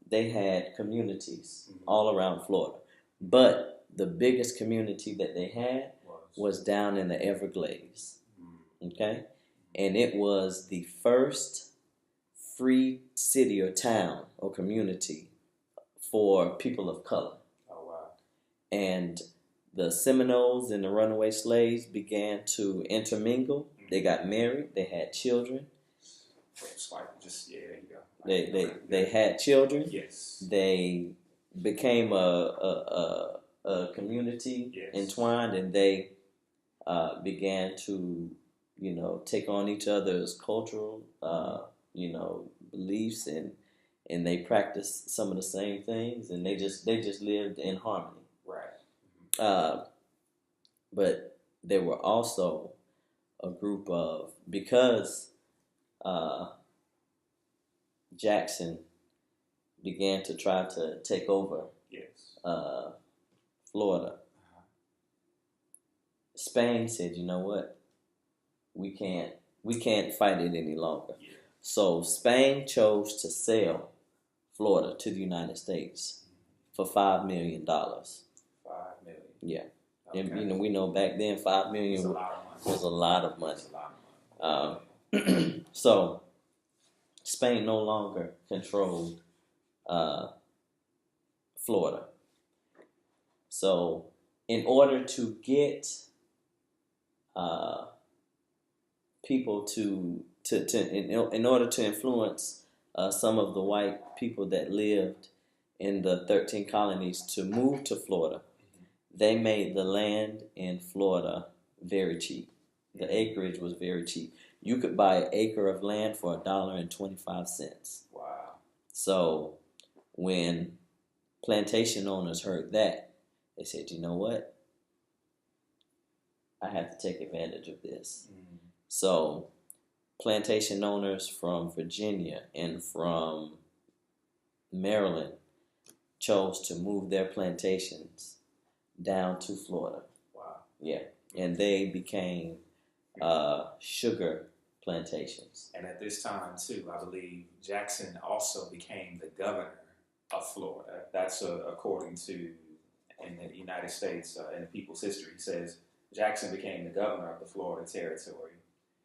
they had communities all around Florida. But the biggest community that they had was down in the Everglades. Okay? And it was the first free city or town or community for people of color. Oh, wow. And the Seminoles and the runaway slaves began to intermingle. They got married. They had children. There you go. They had children. Yes. They became a community entwined, and they began to take on each other's cultural beliefs, and they practiced some of the same things, and they just lived in harmony. Right. But there were also a group of, because Jackson began to try to take over Florida. Spain said, you know what? We can't fight it any longer. Yeah. So Spain chose to sell Florida to the United States for $5 million. $5 million. Yeah. Okay. And we know back then $5 million was a lot of money. So Spain no longer controlled Florida. So in order to get people in order to influence some of the white people that lived in the 13 colonies to move to Florida, they made the land in Florida very cheap. The acreage was very cheap. You could buy an acre of land for $1.25. Wow. So when plantation owners heard that, they said, you know what? I have to take advantage of this. Mm-hmm. So plantation owners from Virginia and from Maryland chose to move their plantations down to Florida. Wow. Yeah. And they became sugar plantations. And at this time, too, I believe Jackson also became the governor of Florida. That's according to, in the United States, in the People's History, it says Jackson became the governor of the Florida Territory,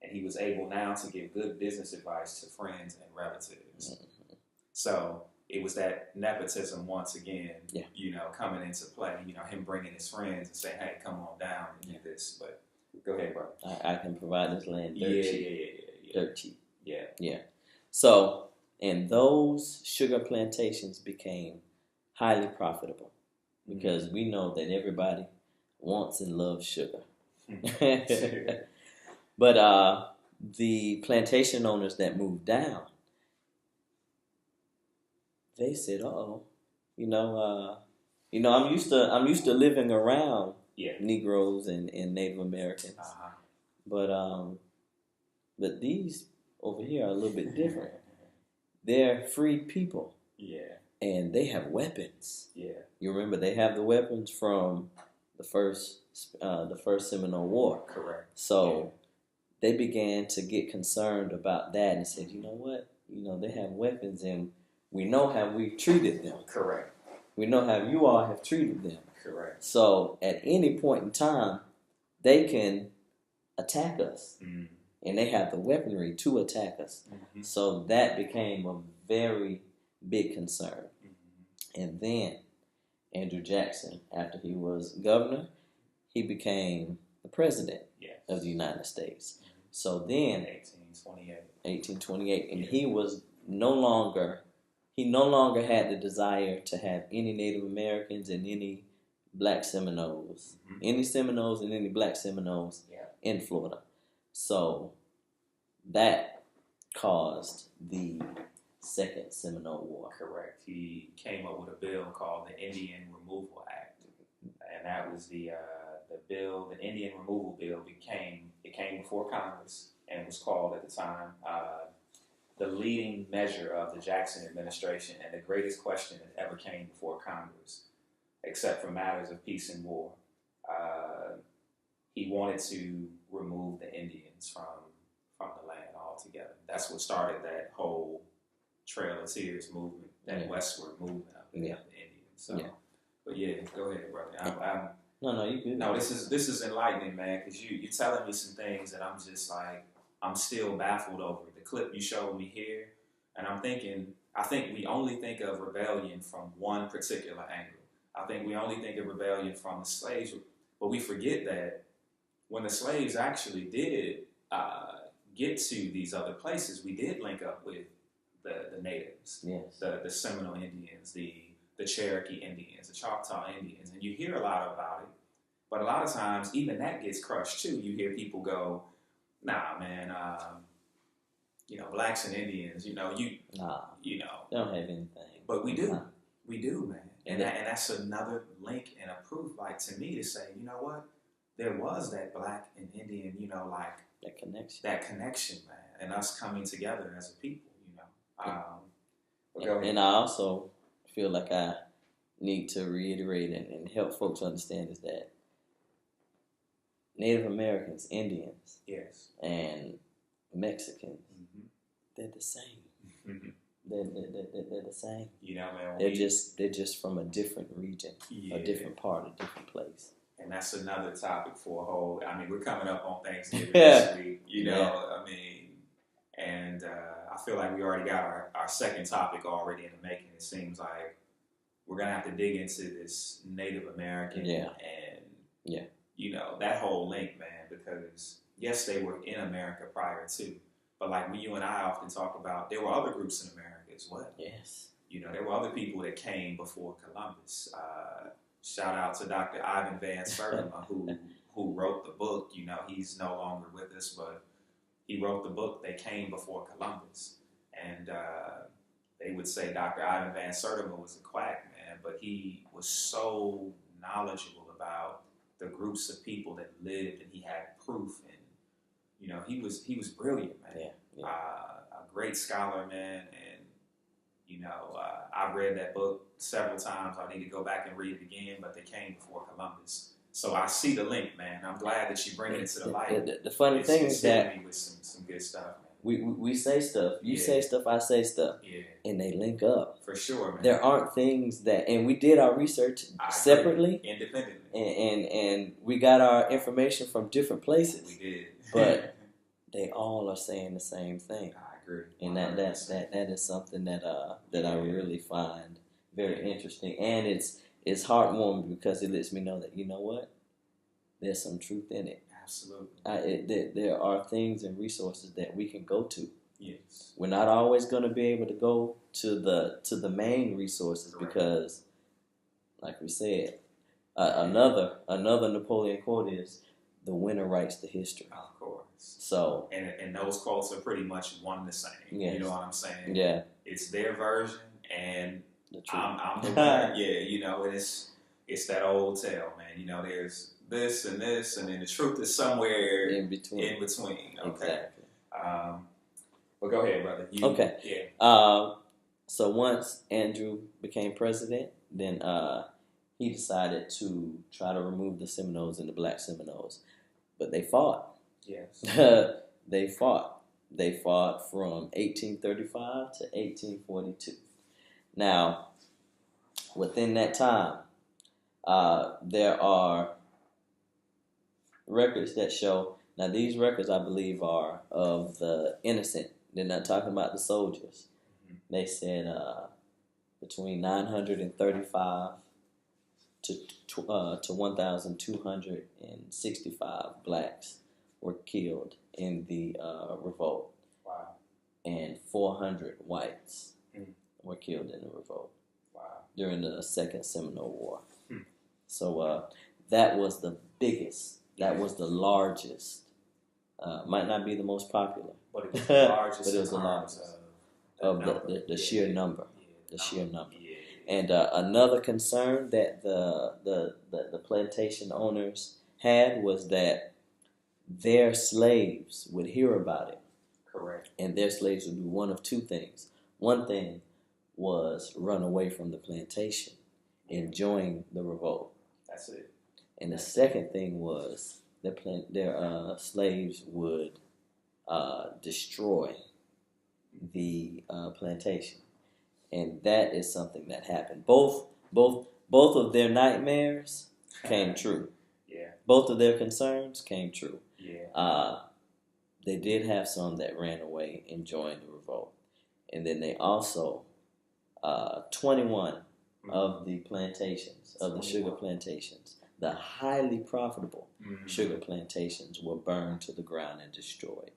and he was able now to give good business advice to friends and relatives. Mm-hmm. So it was that nepotism once again, coming into play. Him bringing his friends and saying, "Hey, come on down and do this." But Go ahead, bro. I can provide this land dirt cheap. Dirt cheap. Yeah. So, and those sugar plantations became highly profitable because we know that everybody wants and loves sugar. But the plantation owners that moved down, they said, "Uh-oh, I'm used to living around Negroes and Native Americans, but these over here are a little bit different. They're free people, and they have weapons. You remember they have the weapons from the first Seminole War, correct? So they began to get concerned about that and said, you know what, they have weapons and we know how we've treated them. Correct. We know how you all have treated them. Correct. So at any point in time, they can attack us. And they have the weaponry to attack us. So that became a very big concern. And then Andrew Jackson, after he was governor, he became the president of the United States. So then 1828, and he no longer had the desire to have any Native Americans and any black Seminoles, any Seminoles and any black Seminoles in Florida. So that caused the Second Seminole War. Correct. He came up with a bill called the Indian Removal Act, and that was the bill. The Indian Removal Bill came before Congress, and it was called at the time the leading measure of the Jackson administration and the greatest question that ever came before Congress, except for matters of peace and war. He wanted to remove the Indians from the land altogether. That's what started that whole Trail of Tears movement, that westward movement of the Indians. So, but go ahead, brother. No, you good. No, this is enlightening, man, because you're telling me some things that I'm just like, I'm still baffled over. The clip you showed me here, and I think we only think of rebellion from one particular angle. I think we only think of rebellion from the slaves, but we forget that when the slaves actually did get to these other places, we did link up with the natives, the Seminole Indians, the Cherokee Indians, the Choctaw Indians, and you hear a lot about it. But a lot of times, even that gets crushed too. You hear people go, "Nah, man, blacks and Indians, they don't have anything." But we do, man, and that's another link and a proof, like to me, to say, you know what, there was that black and Indian, that connection, man, and us coming together as a people, And I also feel like I need to reiterate and help folks understand is that Native Americans, Indians, and Mexicans, they're the same. They're the same. Man, they're just from a different region, a different part, a different place. And that's another topic for a whole. I mean, we're coming up on Thanksgiving this week. And I feel like we already got our second topic already in the making. It seems like we're gonna have to dig into this Native American and that whole link, man. Because yes, they were in America prior to, but like you and I often talk about, there were other groups in America as well. Yes, there were other people that came before Columbus. Shout out to Dr. Ivan Van Sertima who wrote the book. He's no longer with us, but he wrote the book, They Came Before Columbus. And they would say Dr. Ivan Van Sertima was a quack, man, but he was so knowledgeable about the groups of people that lived, and he had proof. And, he was brilliant, man. A great scholar, man. And, I've read that book several times. I need to go back and read it again, but They Came Before Columbus. So I see the link, man. I'm glad that you bring it into the light. The funny thing is that with some good stuff, man. We say stuff. You say stuff, I say stuff. And they link up. For sure, man. There aren't things that, and we did our research separately. Independently. And we got our information from different places. We did. But they all are saying the same thing. I agree. 100%. And that is something that I really find very interesting. And it's heartwarming because it lets me know that, you know what? There's some truth in it. Absolutely. There are things and resources that we can go to. Yes. We're not always going to be able to go to the main resources because, like we said, another Napoleon quote is, "The winner writes the history." Of course. So and those quotes are pretty much one and the same. Yes. You know what I'm saying? Yeah. It's their version, and the truth. I'm the winner. Yeah, you know, and it's that old tale, man. You know, there's this and this, and then the truth is somewhere in between. Okay. Exactly. Well, go ahead, brother. Okay. Yeah. So once Andrew became president, then he decided to try to remove the Seminoles and the Black Seminoles, but they fought. Yes. They fought. They fought from 1835 to 1842. Now, within that time, there are records that show. Now, these records, I believe, are of the innocent. They're not talking about the soldiers. Mm-hmm. They said between 935 to 1,265 blacks were killed in the revolt. Wow. And 400 whites were killed in the revolt. Wow. During the Second Seminole War. So that was the biggest. That was the largest. Might not be the most popular, but it was the largest. But it was the largest of the sheer number. The sheer number. Yeah. And another concern that the plantation owners had was that their slaves would hear about it. Correct. And their slaves would do one of two things. One thing was run away from the plantation and join the revolt. That's it. And the second thing was their slaves would destroy the plantation, and that is something that happened. Both of their nightmares came true. Yeah. Both of their concerns came true. Yeah. They did have some that ran away and joined the revolt, and then they also 21 of the plantations, of the sugar plantations, the highly profitable sugar plantations, were burned to the ground and destroyed.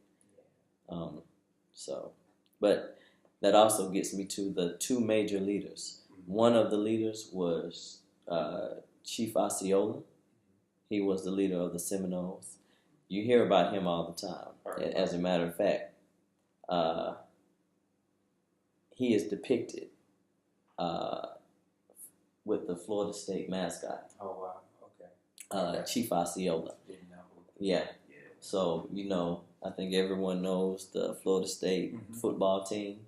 But that also gets me to the two major leaders. One of the leaders was Chief Osceola. He was the leader of the Seminoles. You hear about him all the time. As a matter of fact, he is depicted with the Florida State mascot. Oh, wow. Okay. Chief Osceola. Didn't know. Yeah. So, I think everyone knows the Florida State football team.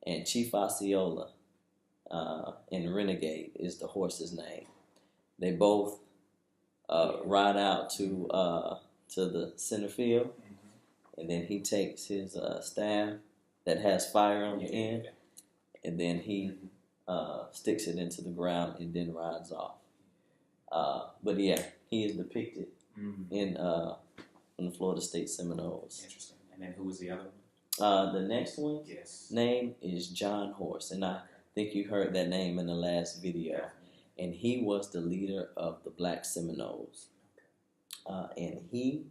And Chief Osceola and Renegade is the horse's name. They both ride out to the center field, and then he takes his staff that has fire on the end, and then he sticks it into the ground and then rides off. But yeah, he is depicted in the Florida State Seminoles. Interesting. And then who was the other one? The next one name is John Horse, and I think you heard that name in the last video. And he was the leader of the Black Seminoles. And he,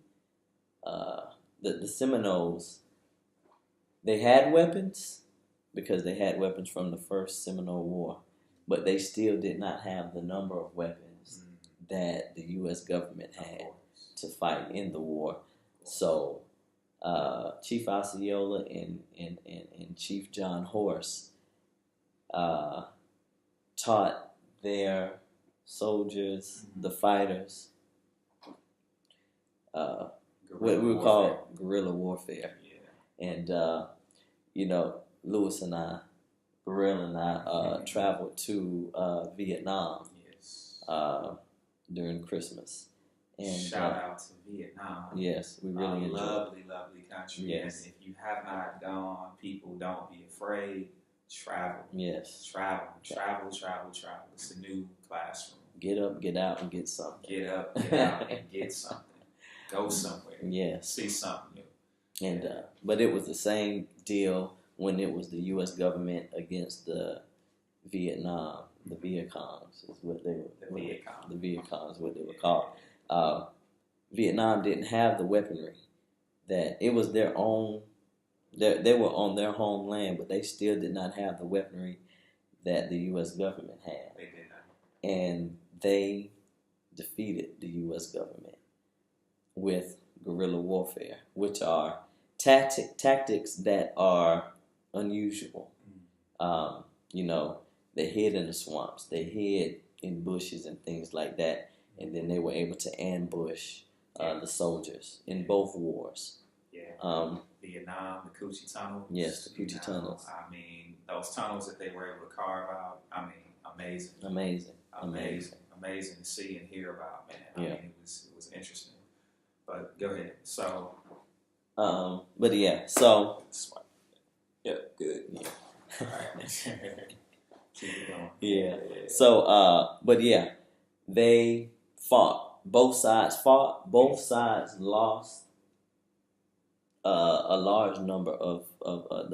the Seminoles, they had weapons because they had weapons from the First Seminole War, but they still did not have the number of weapons that the U.S. government had to fight in the war. So Chief Osceola and Chief John Horse taught their soldiers, the fighters, what we would call guerrilla warfare. And, Lewis and I, Burrell and I, traveled to Vietnam during Christmas. And shout out to Vietnam. Yes, we really enjoyed it. Lovely, lovely country. Yes. And if you have not gone, people, don't be afraid. Travel. Yes. Travel. It's a new classroom. Get up, get out, and get something. Get up, get out, and get something. Go somewhere. Yes. See something new. And but it was the same deal when it was the U.S. government against the Vietnam, the Viet Congs is what they were. The Viet Cong. The Viet Congs, what they were called. Vietnam didn't have the weaponry. That it was their own. They were on their homeland, but they still did not have the weaponry that the U.S. government had. They did not. And they defeated the U.S. government with guerrilla warfare, which are tactics that are unusual. You know, they hid in the swamps, they hid in bushes and things like that, and then they were able to ambush the soldiers in both wars. Yeah. Vietnam, the Coochie Tunnel. Yes, the Coochie Tunnels. I mean, those tunnels that they were able to carve out, I mean, amazing. Amazing to see and hear about, man. I mean, it was interesting. But go ahead. So. But yeah, so. Yeah, good. Yeah. All right. Keep it going. Yeah. So, but yeah, they fought. Both sides fought. Both sides lost a large number of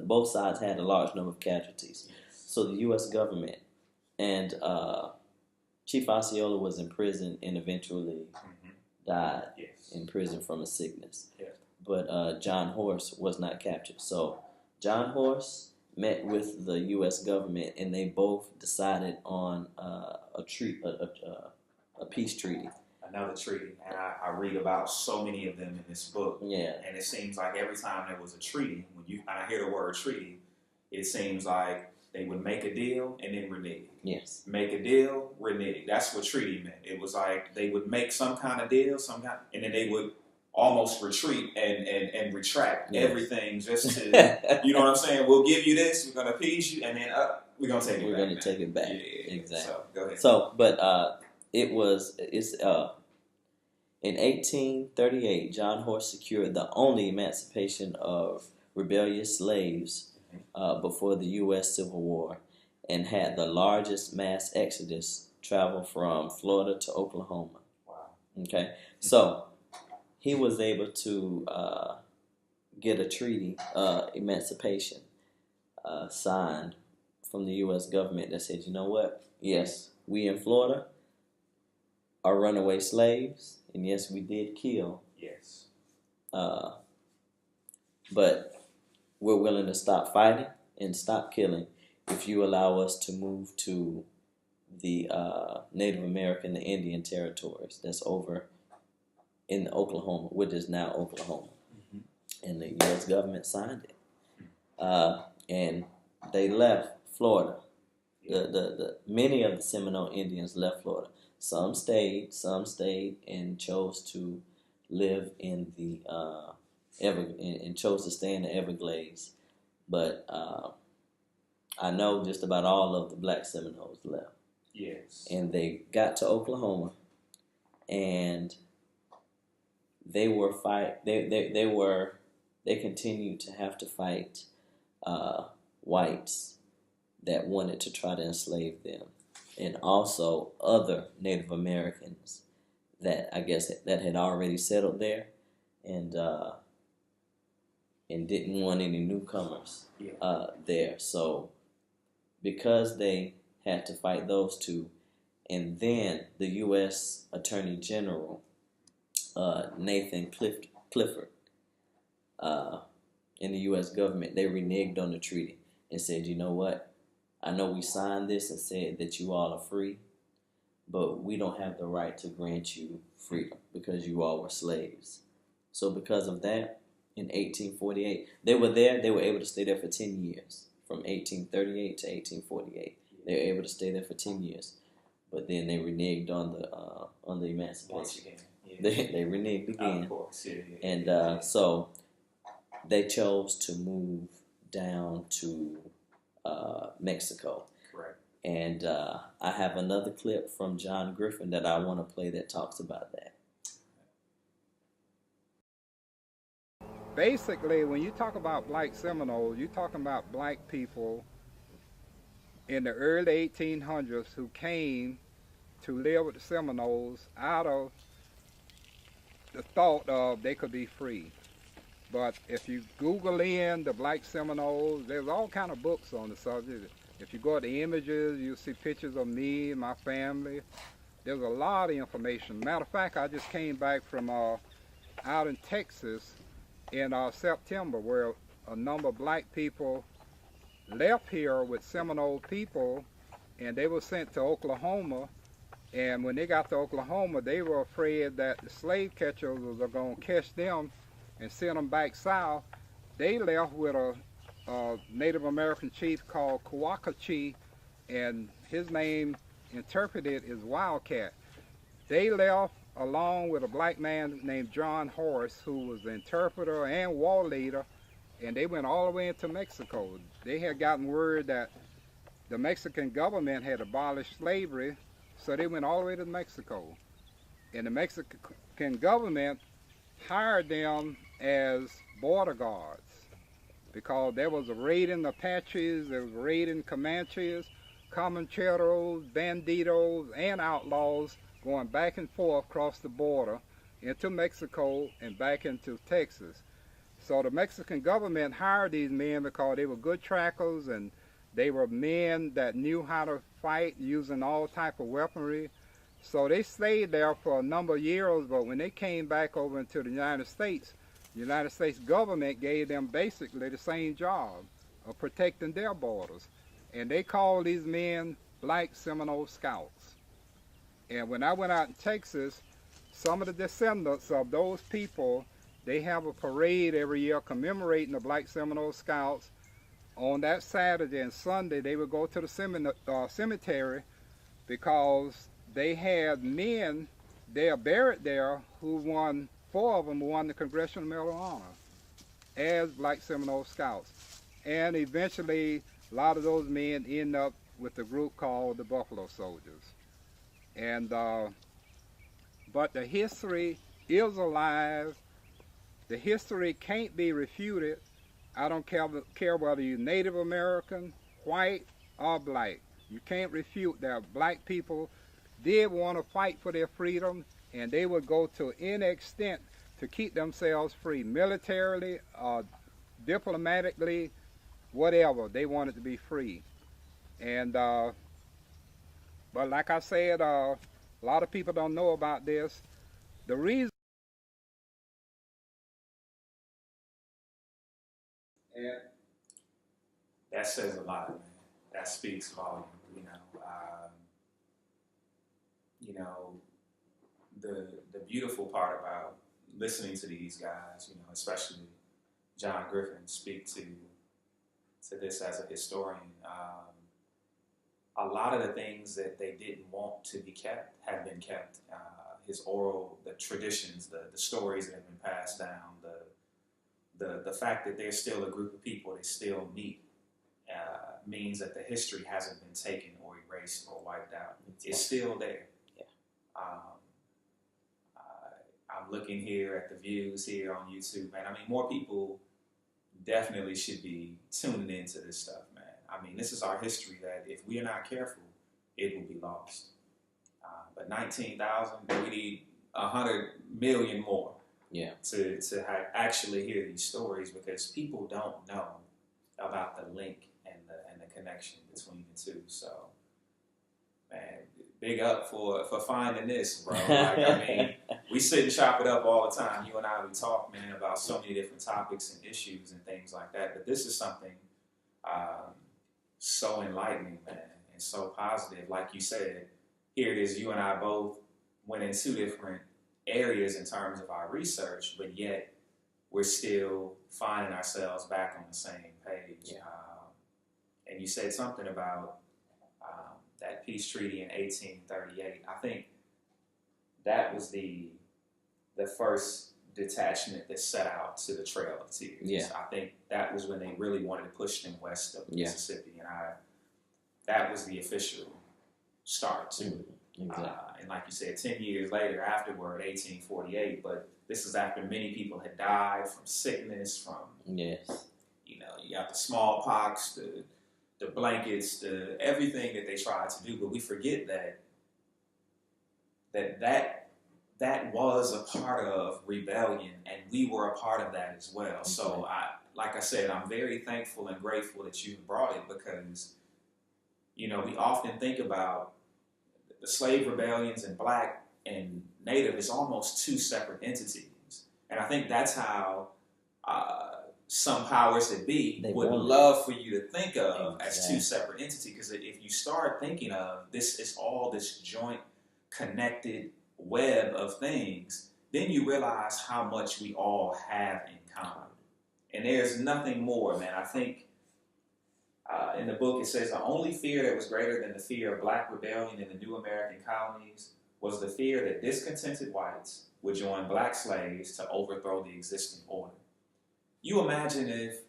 both sides had a large number of casualties. Yes. So the U.S. government and Chief Osceola was in prison and eventually died in prison from a sickness. Yes. But John Horse was not captured. So John Horse met with the U.S. government and they both decided on a peace treaty. Another treaty, and I read about so many of them in this book. Yeah. And it seems like every time there was a treaty, when I hear the word treaty, it seems like they would make a deal and then renege. Yes. Make a deal, renege. That's what treaty meant. It was like they would make some kind of deal, and then they would almost retreat and retract everything just to, you know what I'm saying? We'll give you this, we're going to appease you, and then we're going to take it back. We're going to take it back. Yeah. Exactly. So, go ahead. So, but in 1838, John Horse secured the only emancipation of rebellious slaves before the U.S. Civil War and had the largest mass exodus travel from Florida to Oklahoma. Wow. Okay, so he was able to get a treaty, emancipation, signed from the U.S. government that said, you know what? Yes, we in Florida are runaway slaves, and yes, we did kill. Yes. But we're willing to stop fighting and stop killing if you allow us to move to the Native American, the Indian territories that's over in Oklahoma, which is now Oklahoma. And the U.S. government signed it. And they left Florida. The many of the Seminole Indians left Florida. Some stayed, and chose to live in the and chose to stay in the Everglades. But I know just about all of the black Seminoles left. Yes. And they got to Oklahoma, and they were they continued to have to fight whites that wanted to try to enslave them, and also other Native Americans that I guess that had already settled there, and didn't want any newcomers there. So because they had to fight those two, and then the U.S. Attorney General Nathan Clifford in the U.S. government, they reneged on the treaty and said, you know what? I know we signed this and said that you all are free, but we don't have the right to grant you freedom because you all were slaves. So because of that, in 1848, they were able to stay there for 10 years, from 1838 to 1848. They were able to stay there for 10 years, but then they reneged on the emancipation. Once again. Yeah. They reneged again. Of course, yeah. And so they chose to move down to Mexico. Correct. And I have another clip from John Griffin that I want to play that talks about that. Basically, when you talk about black Seminoles, you're talking about black people in the early 1800s who came to live with the Seminoles out of the thought of they could be free. But if you Google in the black Seminoles, there's all kind of books on the subject. If you go to the images, you'll see pictures of me and my family. There's a lot of information. Matter of fact, I just came back from out in Texas in September, where a number of black people left here with Seminole people, and they were sent to Oklahoma. And when they got to Oklahoma, they were afraid that the slave catchers were going to catch them and send them back south. They left with a Native American chief called Kawakachi, and his name interpreted is Wildcat. They left along with a black man named John Horace, who was the interpreter and war leader, and they went all the way into Mexico. They had gotten word that the Mexican government had abolished slavery, so they went all the way to Mexico. And the Mexican government hired them as border guards because there was a raiding Apaches, there was raiding Comanches, Comancheros, Banditos, and outlaws going back and forth across the border into Mexico and back into Texas. So the Mexican government hired these men because they were good trackers, and they were men that knew how to fight using all type of weaponry. So they stayed there for a number of years, but when they came back over into the United States government gave them basically the same job of protecting their borders. And they called these men Black Seminole Scouts. And when I went out in Texas, some of the descendants of those people, they have a parade every year commemorating the Black Seminole Scouts. On that Saturday and Sunday, they would go to the cemetery because they had men there buried there who won, 4 of them won the Congressional Medal of Honor as Black Seminole Scouts. And eventually, a lot of those men end up with a group called the Buffalo Soldiers. And but the history is alive. The history can't be refuted. I don't care whether you're Native American, white, or black. You can't refute that black people did want to fight for their freedom, and they would go to any extent to keep themselves free, militarily, diplomatically, whatever. They wanted to be free. And but like I said, a lot of people don't know about this. The reason that says a lot, man. That speaks volume. The beautiful part about listening to these guys, especially John Griffin, speak to this as a historian. A lot of the things that they didn't want to be kept have been kept. His oral, the traditions, the stories that have been passed down, the fact that there's still a group of people that still meet means that the history hasn't been taken or erased or wiped out. It's still there. Yeah. I'm looking here at the views here on YouTube, man. I mean, more people definitely should be tuning into this stuff, man. I mean, this is our history that if we are not careful, it will be lost. But 19,000, we need 100 million more. Yeah. To actually hear these stories, because people don't know about the link and the connection between the two. So, man, big up for finding this, bro. Like, I mean, we sit and chop it up all the time. You and I, we talk, man, about so many different topics and issues and things like that. But this is something so enlightening, man, and so positive. Like you said, here it is, you and I both went in 2 different areas in terms of our research, but yet we're still finding ourselves back on the same page. Yeah. And you said something about that peace treaty in 1838. I think that was the first detachment that set out to the Trail of Tears. Yeah. I think that was when they really wanted to push them west of the Yeah. Mississippi, and that was the official start to it. Exactly. And like you said, 10 years later, afterward, 1848, but this is after many people had died from sickness, from, Yes. you got the smallpox, the blankets, everything that they tried to do, but we forget that was a part of rebellion, and we were a part of that as well. Okay. So, like I said, I'm very thankful and grateful that you brought it, because, we often think about the slave rebellions and black and native is almost two separate entities. And I think that's how some powers that be would love for you to think of as two separate entities. Because if you start thinking of this is all this joint connected web of things, then you realize how much we all have in common. And there's nothing more, man. I think in the book it says the only fear that was greater than the fear of black rebellion in the new American colonies was the fear that discontented whites would join black slaves to overthrow the existing order. You imagine if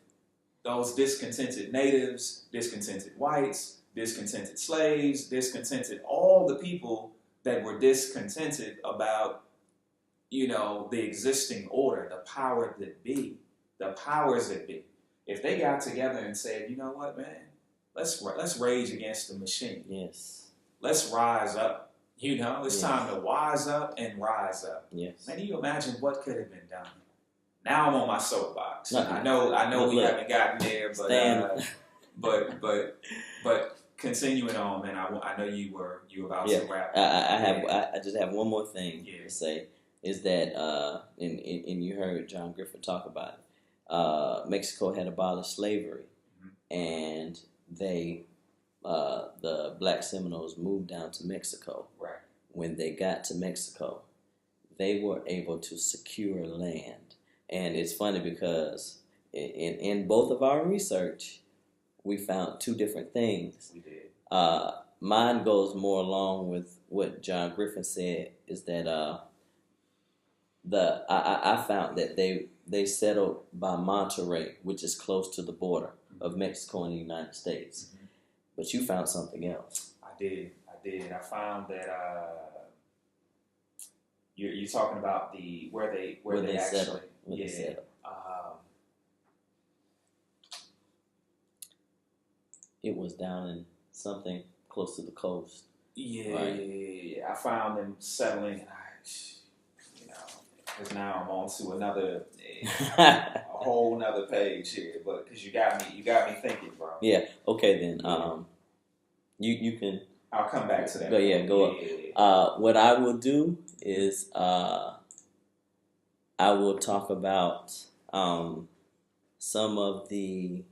those discontented natives, discontented whites, discontented slaves, discontented all the people that were discontented about, the existing order, the power that be, the powers that be. If they got together and said, you know what, man, let's rage against the machine. Yes. Let's rise up. It's time to wise up and rise up. Yes. Man, can you imagine what could have been done? Now I'm on my soapbox. I know we haven't gotten there, but continuing on, man. I know you were about to wrap. I just have one more thing to say is that and you heard John Griffith talk about it. Mexico had abolished slavery, and they the black Seminoles moved down to Mexico. Right. When they got to Mexico, they were able to secure land. And it's funny because in both of our research, we found two different things. We did. Mine goes more along with what John Griffin said, is that I found that they settled by Monterrey, which is close to the border of Mexico and the United States. Mm-hmm. But you found something else. I did. I found that you're talking about where they actually settled. They settled. It was down in something close to the coast. Yeah. I found them settling. Because now I'm on to a whole nother page here. But because you got me thinking, bro. Yeah. Okay then. You can. I'll come back to that. Go up. Yeah. What I will do is I will talk about some of the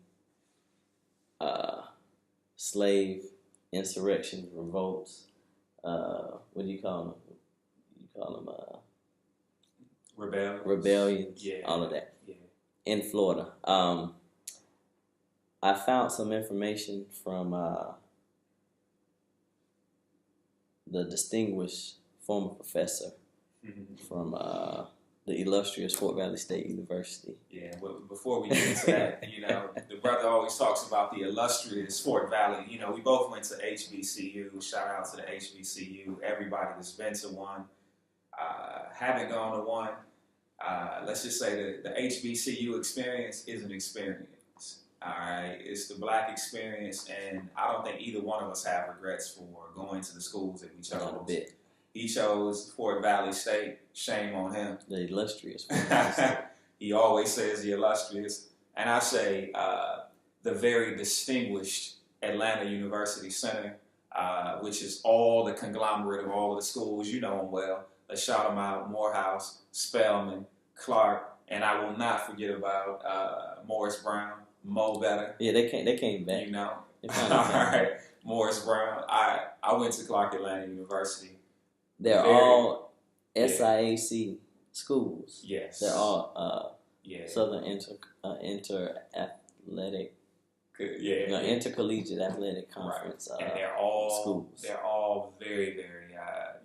slave insurrection revolts. What do you call them? You call them rebellions. Yeah. All of that. Yeah. In Florida. I found some information from the distinguished former professor from the illustrious Fort Valley State University. Yeah, well, before we get into that, the brother always talks about the illustrious Fort Valley. We both went to HBCU. Shout out to the HBCU. Everybody that's been to one, haven't gone to one. Let's just say the HBCU experience is an experience. All right, it's the black experience, and I don't think either one of us have regrets for going to the schools that we chose. Not a bit. He chose Fort Valley State. Shame on him. The illustrious Fort Valley State. He always says the illustrious. And I say the very distinguished Atlanta University Center, which is all the conglomerate of all of the schools. You know them well. Let's shout them out. Morehouse, Spelman, Clark, and I will not forget about Morris Brown, Mo Better. Yeah, they came back. All right. Morris Brown. I went to Clark Atlanta University. They're all SIAC schools. Yes. They're all Southern Inter Athletic. Intercollegiate Athletic Conference. Right. And they're all schools. They're all very, very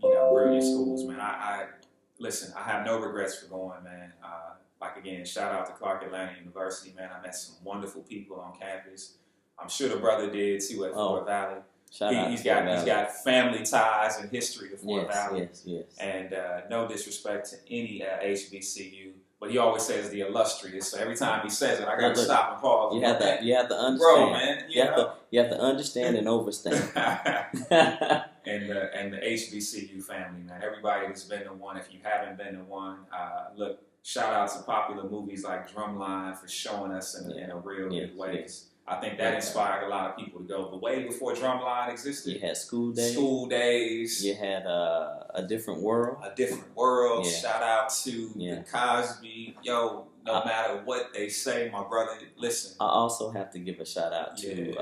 brilliant schools, man. I listen. I have no regrets for going, man. Again, shout out to Clark Atlanta University, man. I met some wonderful people on campus. I'm sure the brother did too at Fort Valley. He's got family ties and history to Fort Valley. Yes. And no disrespect to any HBCU, but he always says the illustrious. So every time he says it, I got to stop and pause. You have to understand. Bro, man. You have to understand and overstand. And the HBCU family, man. Everybody that's been to one, if you haven't been to one, look, shout out to popular movies like Drumline for showing us in a real good way. I think that inspired a lot of people to go. But way before drumline existed, you had school days. You had a different world. A different world. Yeah. Shout out to the Cosby. Yo, no matter what they say, my brother, listen. I also have to give a shout out to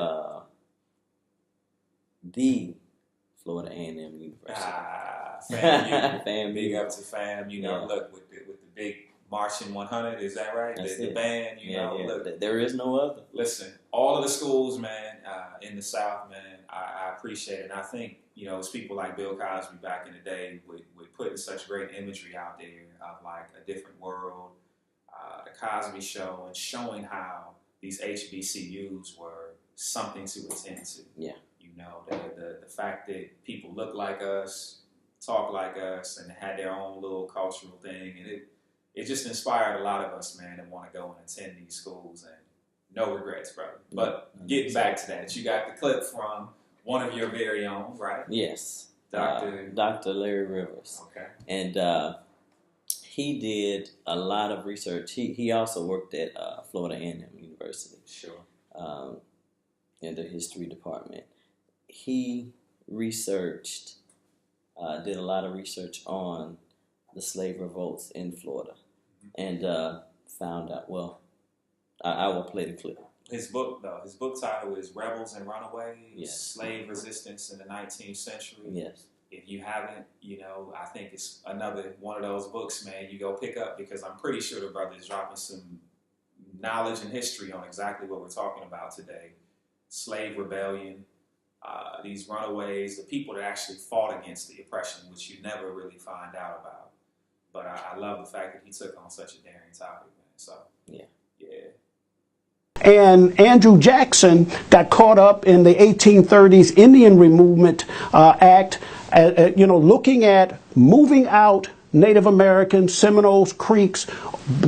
the Florida A&M University. FAMU. Big up to FAM. You know, look, with the big Marching 100, is that right? The band, you know. Look, there is no other. Listen, all of the schools, man, in the South, man, I appreciate it. And I think, you know, it's people like Bill Cosby back in the day with putting such great imagery out there of like a different world, the Cosby Show, and showing how these HBCUs were something to attend to. Yeah. You know, the fact that people look like us, talk like us, and had their own little cultural thing, and it just inspired a lot of us, man, to want to go and attend these schools, and no regrets, brother. But getting back to that, you got the clip from one of your very own, right? Yes. Dr. Larry Rivers. Okay. And he did a lot of research. He also worked at Florida A&M University. Sure. In the history department. He researched, did a lot of research on the slave revolts in Florida. And found out, well, I will play the clip. His book title is Rebels and Runaways, yes. Slave Resistance in the 19th Century. Yes. If you haven't, you know, I think it's another one of those books, man, you go pick up, because I'm pretty sure the brother is dropping some knowledge and history on exactly what we're talking about today. Slave rebellion, these runaways, the people that actually fought against the oppression, which you never really find out about. But I love the fact that he took on such a daring topic, man. So, yeah. And Andrew Jackson got caught up in the 1830s Indian Removal Act, looking at moving out Native Americans, Seminoles, Creeks,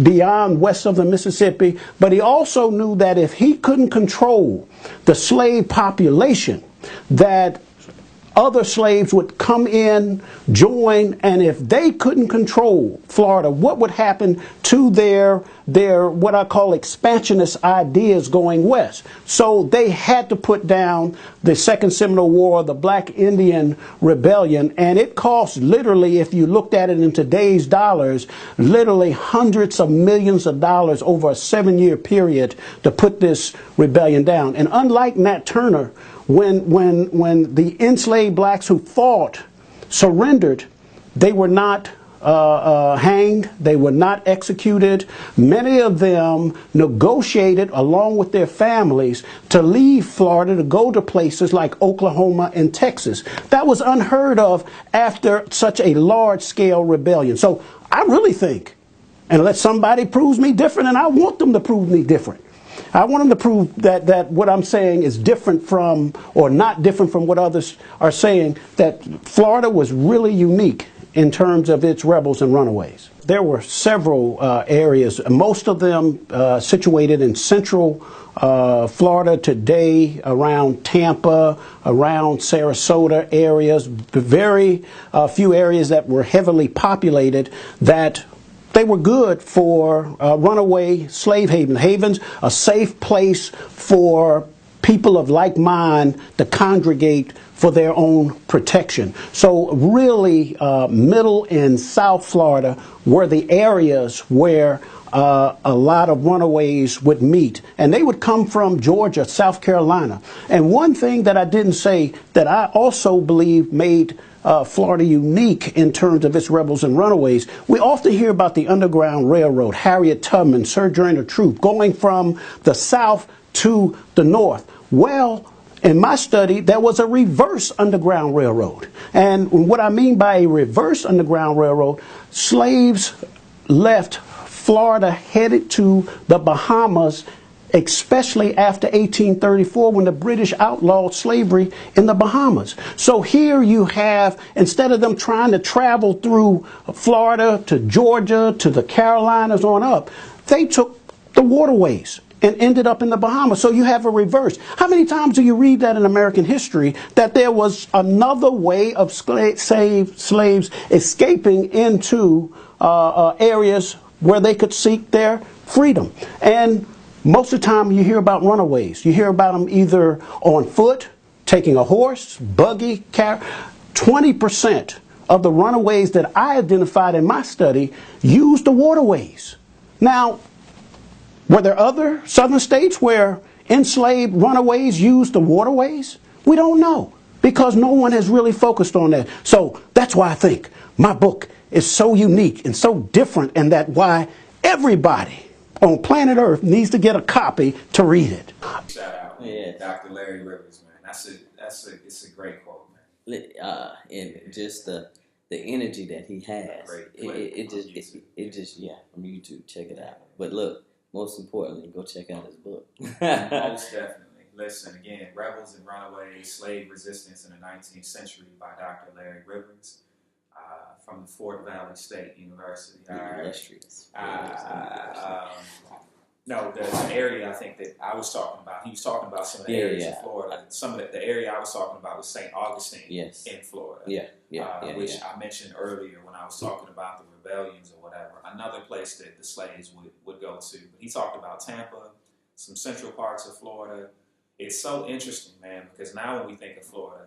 beyond west of the Mississippi. But he also knew that if he couldn't control the slave population, that other slaves would come in, join, and if they couldn't control Florida, what would happen to their what I call expansionist ideas going west? So they had to put down the Second Seminole War, the Black Indian Rebellion, and it cost literally, if you looked at it in today's dollars, literally hundreds of millions of dollars over a 7-year period to put this rebellion down. And unlike Nat Turner, when the enslaved blacks who fought surrendered, they were not hanged, they were not executed. Many of them negotiated along with their families to leave Florida to go to places like Oklahoma and Texas. That was unheard of after such a large-scale rebellion. So I really think, unless somebody proves me different, and I want them to prove me different, I want them to prove that what I'm saying is different from, or not different from what others are saying, that Florida was really unique in terms of its rebels and runaways. There were several areas, most of them situated in central Florida today, around Tampa, around Sarasota areas, very few areas that were heavily populated, that they were good for runaway slave havens, a safe place for people of like mind to congregate for their own protection. So really, middle and South Florida were the areas where a lot of runaways would meet. And they would come from Georgia, South Carolina. And one thing that I didn't say that I also believe made Florida unique in terms of its rebels and runaways, we often hear about the Underground Railroad, Harriet Tubman, Sojourner Truth, going from the South to the North. Well, in my study, there was a reverse Underground Railroad. And what I mean by a reverse Underground Railroad, slaves left Florida headed to the Bahamas, especially after 1834, when the British outlawed slavery in the Bahamas. So here you have, instead of them trying to travel through Florida to Georgia to the Carolinas on up, they took the waterways and ended up in the Bahamas. So you have a reverse. How many times do you read that in American history, that there was another way of slaves escaping into areas where they could seek their freedom? And Most of the time you hear about runaways. You hear about them either on foot, taking a horse, buggy, car. 20% of the runaways that I identified in my study used the waterways. Now, were there other southern states where enslaved runaways used the waterways? We don't know, because no one has really focused on that. So that's why I think my book is so unique and so different, and that why everybody on planet Earth needs to get a copy to read it. Shout out, Yeah. Dr. Larry Rivers, man. It's a great quote, man. And just the energy that he has, it just yeah, from YouTube, check it out. But look, most importantly, go check out his book. Most definitely. Listen, again, Rebels and Runaways, Slave Resistance in the 19th Century by Dr. Larry Rivers from the Fort Valley State University. Illustrious. No, the area I think that I was talking about, he was talking about some of the areas in Florida. Some of the area I was talking about was St. Augustine in Florida. Which I mentioned earlier when I was talking about the rebellions or whatever. Another place that the slaves would go to. But he talked about Tampa, some central parts of Florida. It's so interesting, man, because now when we think of Florida,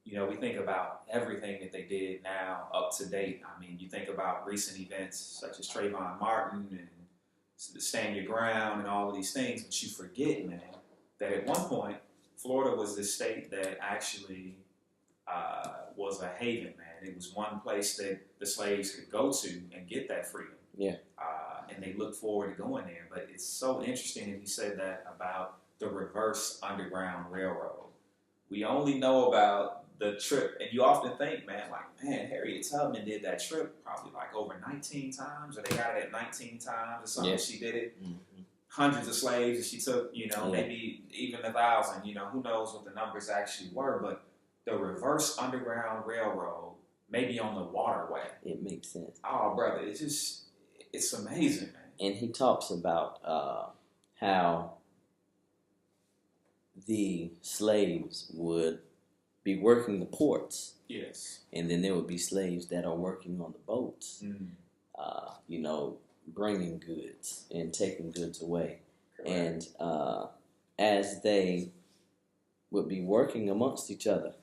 you know, we think about everything that they did now up to date. I mean, you think about recent events such as Trayvon Martin and Stand Your Ground and all of these things, but you forget, man, that at one point, Florida was this state that actually was a haven, man. It was one place that the slaves could go to and get that freedom. And they looked forward to going there. But it's so interesting that he said that about the reverse Underground Railroad. We only know about the trip, and you often think, man, like, man, Harriet Tubman did that trip probably like over 19 times, or they got it at 19 times or something. She did it. Hundreds of slaves that she took, you know, maybe even 1,000, you know, who knows what the numbers actually were, but the reverse Underground Railroad, maybe on the waterway. It makes sense. Oh, brother, it's amazing, man. And he talks about how the slaves would be working the ports. Yes. And then there would be slaves that are working on the boats, you know, bringing goods and taking goods away. Correct. And as they would be working amongst each other,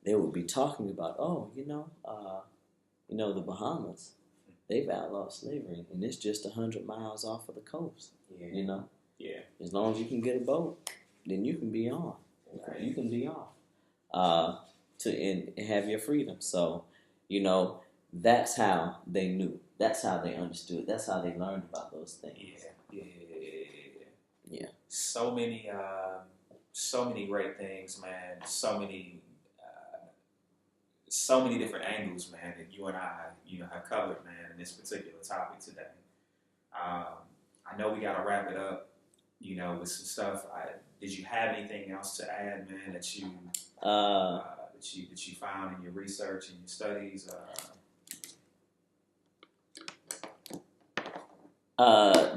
they would be talking about, oh, you know, the Bahamas, they've outlawed slavery, and it's just 100 miles off of the coast. You know, as long as you can get a boat, then you can be on. You can be off and have your freedom. So, you know, that's how they knew. That's how they understood. That's how they learned about those things. Yeah. So many great things, man. So many different angles, man, that you and I, you know, have covered, man, in this particular topic today. I know we got to wrap it up, you know, with some stuff. Did you have anything else to add, man, that you found in your research and your studies?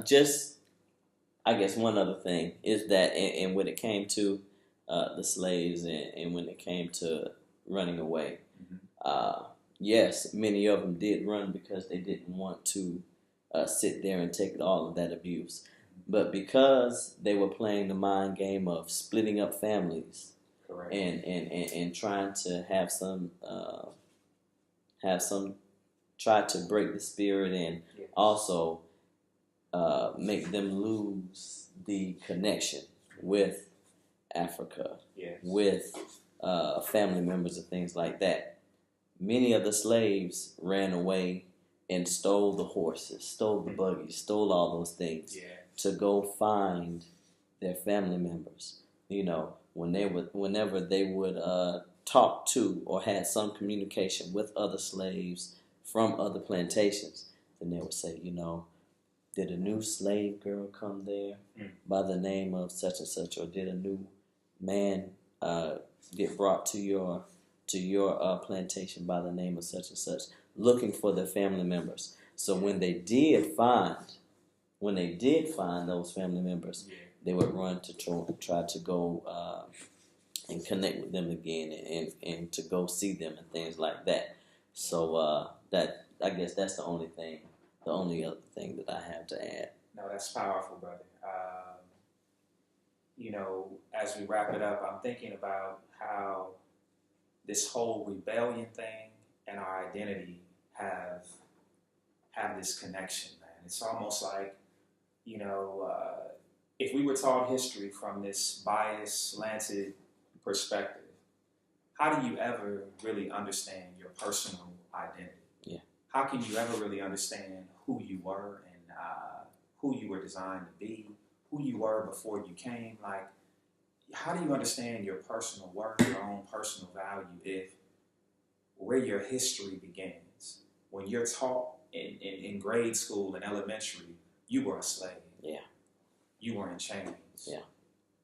Just, I guess one other thing is that, and when it came to the slaves and when it came to running away, yes, many of them did run because they didn't want to sit there and take all of that abuse. But because they were playing the mind game of splitting up families, correct, and trying to have some try to break the spirit and also make them lose the connection with Africa, with family members and things like that. Many of the slaves ran away and stole the horses, stole the buggies, stole all those things to go find their family members. You know, whenever they would talk to or had some communication with other slaves from other plantations, then they would say, you know, did a new slave girl come there by the name of such and such, or did a new man get brought to your plantation by the name of such and such, looking for their family members. So when they did find those family members, they would run to try to go and connect with them again and to go see them and things like that. So that, I guess that's the only other thing that I have to add. No, that's powerful, brother. as we wrap it up, I'm thinking about how this whole rebellion thing and our identity have this connection, man. It's almost like, if we were taught history from this biased, slanted perspective, how do you ever really understand your personal identity? Yeah. How can you ever really understand who you were and who you were designed to be, who you were before you came? Like, how do you understand your personal worth, your own personal value, if where your history begins? When you're taught in grade school and elementary, you were a slave. Yeah. You were in chains. Yeah.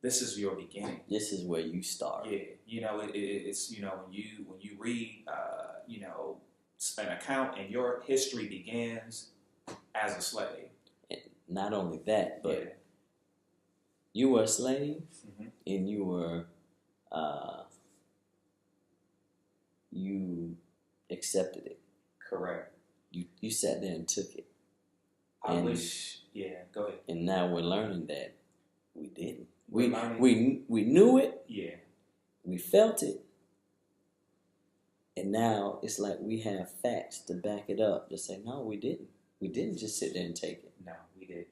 This is your beginning. This is where you start. Yeah. It's when you read an account and your history begins as a slave. And not only that, but Yeah. you were a slave, Mm-hmm. and you were you accepted it. Correct. You sat there and took it. I wish. Yeah. Go ahead. And now we're learning that we didn't. We're learning. We knew it. Yeah. We felt it. And now it's like we have facts to back it up to say, no, we didn't. We didn't just sit there and take it. No, we didn't.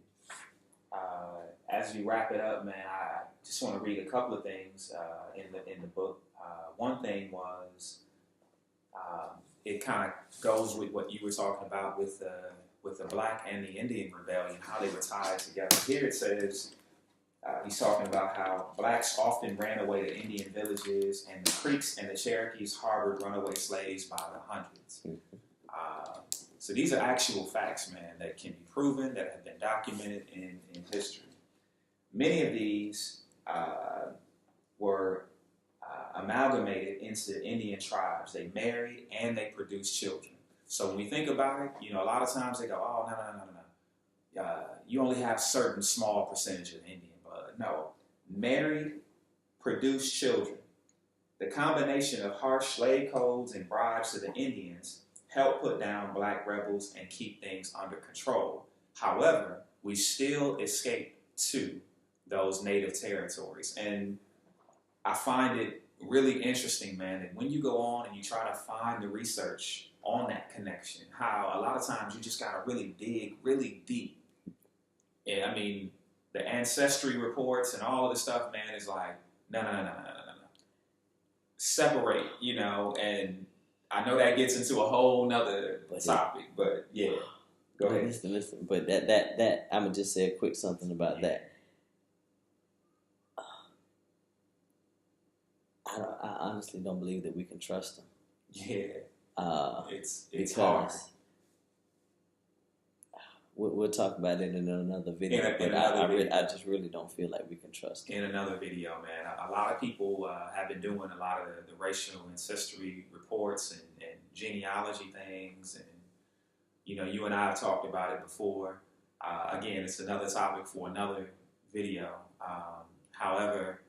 As we wrap it up, man, I just want to read a couple of things in the book. One thing was it kind of goes with what you were talking about with the Black and the Indian rebellion, how they were tied together. Here it says he's talking about how Blacks often ran away to Indian villages, and the Creeks and the Cherokees harbored runaway slaves by the hundreds. So these are actual facts, man, that can be proven, that have been documented in history. Many of these were amalgamated into Indian tribes. They married and they produced children. So when we think about it, a lot of times they go, oh, no. You only have certain small percentage of Indian blood. No. Married, produced children. The combination of harsh slave codes and bribes to the Indians helped put down Black rebels and keep things under control. However, we still escaped to those native territories. And I find it really interesting, man, that when you go on and you try to find the research on that connection, how a lot of times you just got to really dig really deep. And I mean, the ancestry reports and all of this stuff, man, is like, no. Separate, and I know that gets into a whole nother topic, but yeah. Go ahead. Listen. But that I'm gonna just say a quick something about that. I honestly don't believe that we can trust them. Yeah. It's because hard. We'll talk about it in another video. I just really don't feel like we can trust them. In another video, man. A lot of people have been doing a lot of the racial ancestry reports and genealogy things, and you and I have talked about it before. Again, it's another topic for another video. However,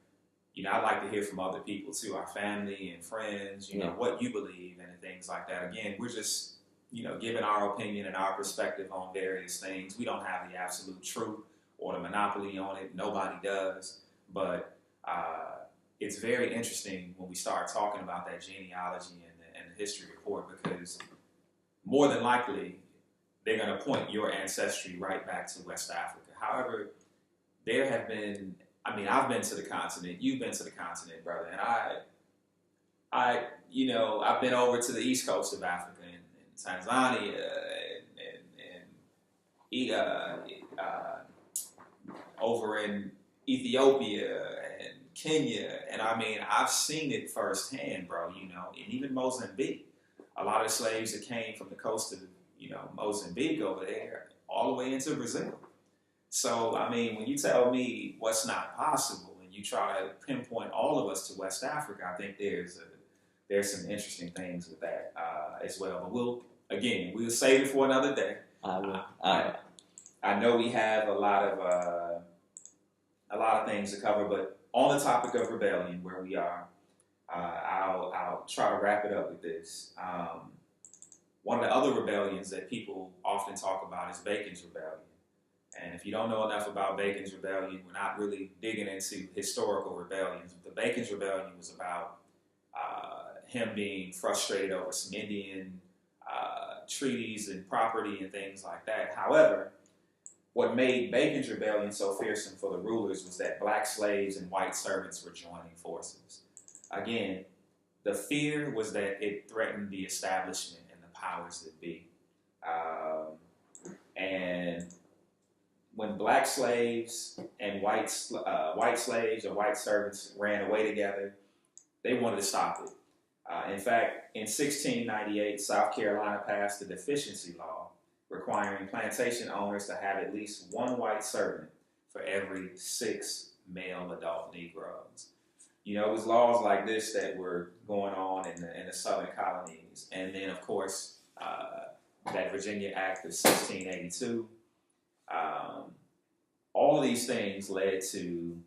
I'd like to hear from other people too, our family and friends, what you believe and things like that. Again, we're just, giving our opinion and our perspective on various things. We don't have the absolute truth or the monopoly on it. Nobody does. But it's very interesting when we start talking about that genealogy and the history report, because more than likely, they're going to point your ancestry right back to West Africa. However, there have been, I've been to the continent, you've been to the continent, brother, and I've been over to the east coast of Africa, in Tanzania, over in Ethiopia and Kenya, and I've seen it firsthand, bro, and even Mozambique. A lot of slaves that came from the coast of, Mozambique over there, all the way into Brazil. So, when you tell me what's not possible and you try to pinpoint all of us to West Africa, I think there's some interesting things with that as well. But we'll save it for another day. I will. I know we have a lot of things to cover, but on the topic of rebellion, where we are, I'll try to wrap it up with this. One of the other rebellions that people often talk about is Bacon's Rebellion. And if you don't know enough about Bacon's Rebellion, we're not really digging into historical rebellions. The Bacon's Rebellion was about him being frustrated over some Indian treaties and property and things like that. However, what made Bacon's Rebellion so fearsome for the rulers was that black slaves and white servants were joining forces. Again, the fear was that it threatened the establishment and the powers that be. And when black slaves and white slaves or white servants ran away together, they wanted to stop it. In fact, in 1698, South Carolina passed the deficiency law requiring plantation owners to have at least one white servant for every 6 male adult Negroes. You know, it was laws like this that were going on in the southern colonies. And then, of course, that Virginia Act of 1682. All of these things led to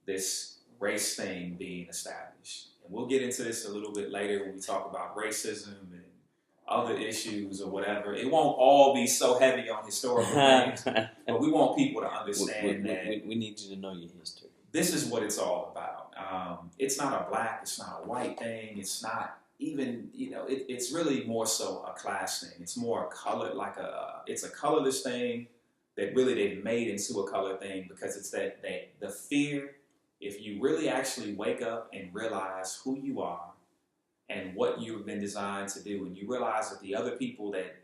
this race thing being established. And we'll get into this a little bit later when we talk about racism and other issues or whatever. It won't all be so heavy on historical things, but we want people to understand that we need you to know your history. This is what it's all about. It's not a black, it's not a white thing. It's not even, you know, it's really more so a class thing. It's more a color, it's a colorless thing that really they've made into a color thing because it's that the fear. If you really actually wake up and realize who you are and what you've been designed to do, and you realize that the other people that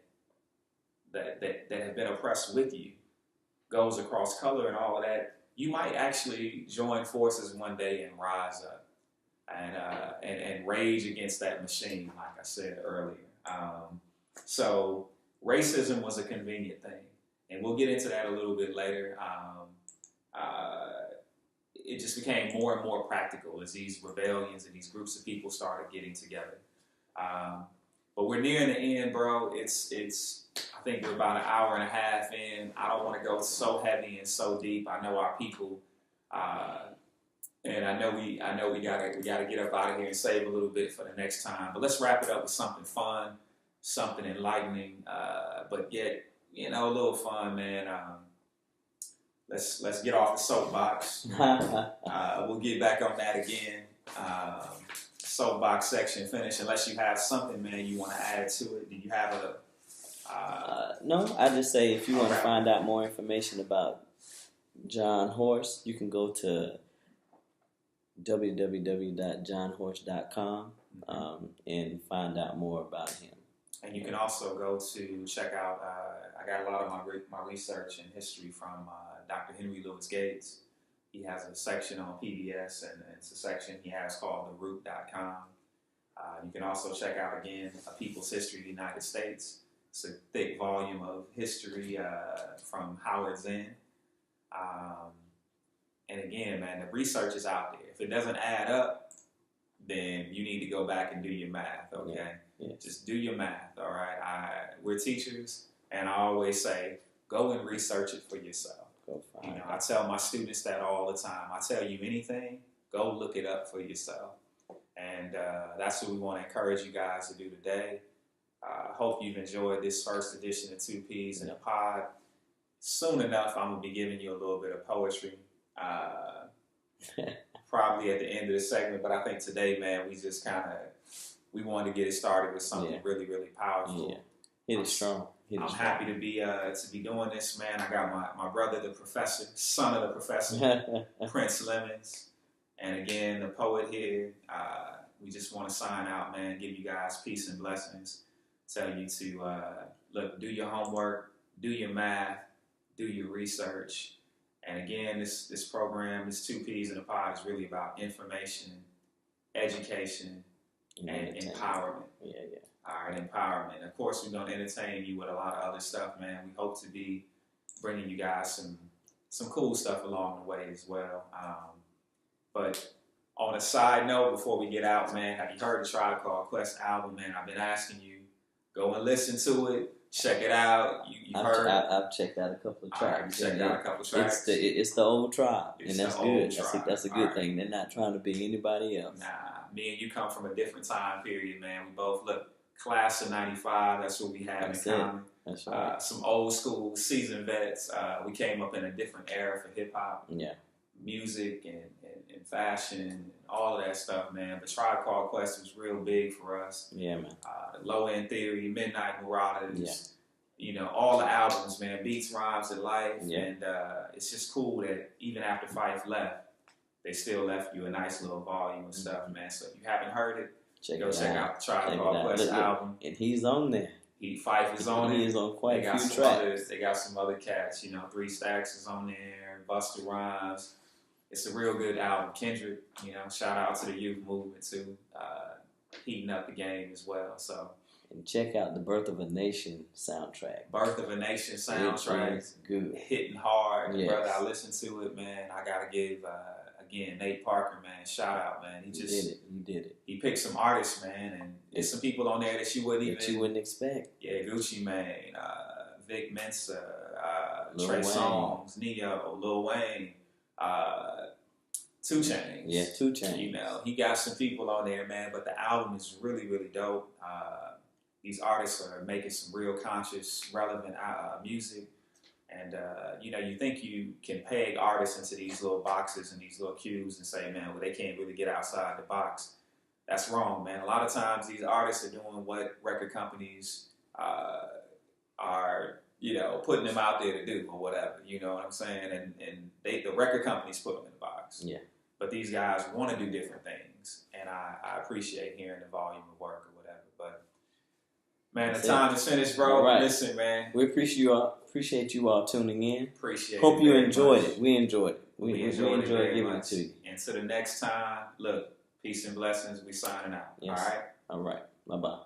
have been oppressed with you goes across color and all of that, you might actually join forces one day and rise up and rage against that machine, like I said earlier. So racism was a convenient thing, and we'll get into that a little bit later. It just became more and more practical as these rebellions and these groups of people started getting together. But we're nearing the end, bro. It's. I think we're about an hour and a half in. I don't want to go so heavy and so deep. I know our people, and I know we gotta get up out of here and save a little bit for the next time. But let's wrap it up with something fun, something enlightening, but yet, you know, a little fun, man. Let's get off the soapbox. We'll get back on that again. Soapbox section finished. Unless you have something, man, you want to add to it. Do you have a? No, I just say if you want to find out more information about John Horse, you can go to www.johnhorse.com and find out more about him. And you can also go to check out. I got a lot of my research and history from Dr. Henry Louis Gates. He has a section on PBS, and it's a section he has called theroot.com. You can also check out, again, A People's History of the United States. It's a thick volume of history from Howard Zinn. And again, man, the research is out there. If it doesn't add up, then you need to go back and do your math, okay? Yeah. Yeah. Just do your math, all right? We're teachers, and I always say, go and research it for yourself. You know, I tell my students that all the time. I tell you anything, go look it up for yourself. And that's what we want to encourage you guys to do today. Hope you've enjoyed this first edition of 2 Peas in a Pod. Soon enough, I'm going to be giving you a little bit of poetry. Probably at the end of the segment, but I think today, man, we wanted to get it started with something really, really powerful. Yeah. Hit it strong. I'm happy to be doing this, man. I got my brother, the professor, son of the professor, Prince Lemons, and again, the poet here. We just want to sign out, man, give you guys peace and blessings. Tell you to, look, do your homework, do your math, do your research. And again, this program, this 2 Peas in a Pod, is really about information, education, and empowerment. Yeah. All right, empowerment. Of course, we're going to entertain you with a lot of other stuff, man. We hope to be bringing you guys some cool stuff along the way as well. But on a side note, before we get out, man, have you heard the Tribe Called Quest album, man? I've been asking you, go and listen to it, check it out. I've checked out a couple of tracks. Checked out a couple of tracks. It's the old tribe, and that's good. That's a good thing. They're not trying to be anybody else. Nah, me and you come from a different time period, man. We both look class of '95. That's what we have That's in it. common. That's right. Some old school seasoned vets. We came up in a different era for hip hop, Yeah. music, and fashion, and all of that stuff, man. But Tribe Called Quest was real big for us. Yeah, man. Low End Theory, Midnight Marauders. Yeah. You know, all the albums, man. Beats, Rhymes, and Life. Yeah. And it's just cool that even after Fife left, they still left you a nice little volume of stuff, man. So if you haven't heard it, Check go it check out the Tribe Called Quest album. And he's on there. Fife is on it. He is on quite a few tracks. Others, they got some other cats, you know, 3 Stacks is on there, Busta Rhymes. It's a real good album. Kendrick, you know, shout out to the youth movement too, heating up the game as well. So, and check out the Birth of a Nation soundtrack. Birth of a Nation soundtrack, it's good, hitting hard. Yes. Brother, I listened to it, man. I gotta give again Nate Parker, man, shout out, man. He just did it. He did it. He picked some artists, man, and there's some people on there that you wouldn't expect. Yeah, Gucci Mane, Vic Mensa, Trey Songz, Neo, Lil Wayne. 2 Chainz. Yeah, 2 Chainz. You know, he got some people on there, man, but the album is really, really dope. These artists are making some real conscious, relevant music. And, you know, you think you can peg artists into these little boxes and these little cues and say, man, well, they can't really get outside the box. That's wrong, man. A lot of times these artists are doing what record companies are, you know, putting them out there to do or whatever, you know what I'm saying? And the record companies put them in the box. Yeah. But these guys want to do different things, and I appreciate hearing the volume of work or whatever. But, man, the time is finished, bro. All right. Listen, man. We appreciate you all tuning in. Appreciate it. Hope you enjoyed much. it. We enjoyed it. We enjoyed giving much. it to you. And to the next time, look, peace and blessings. We signing out. Yes. All right? All right. Bye-bye.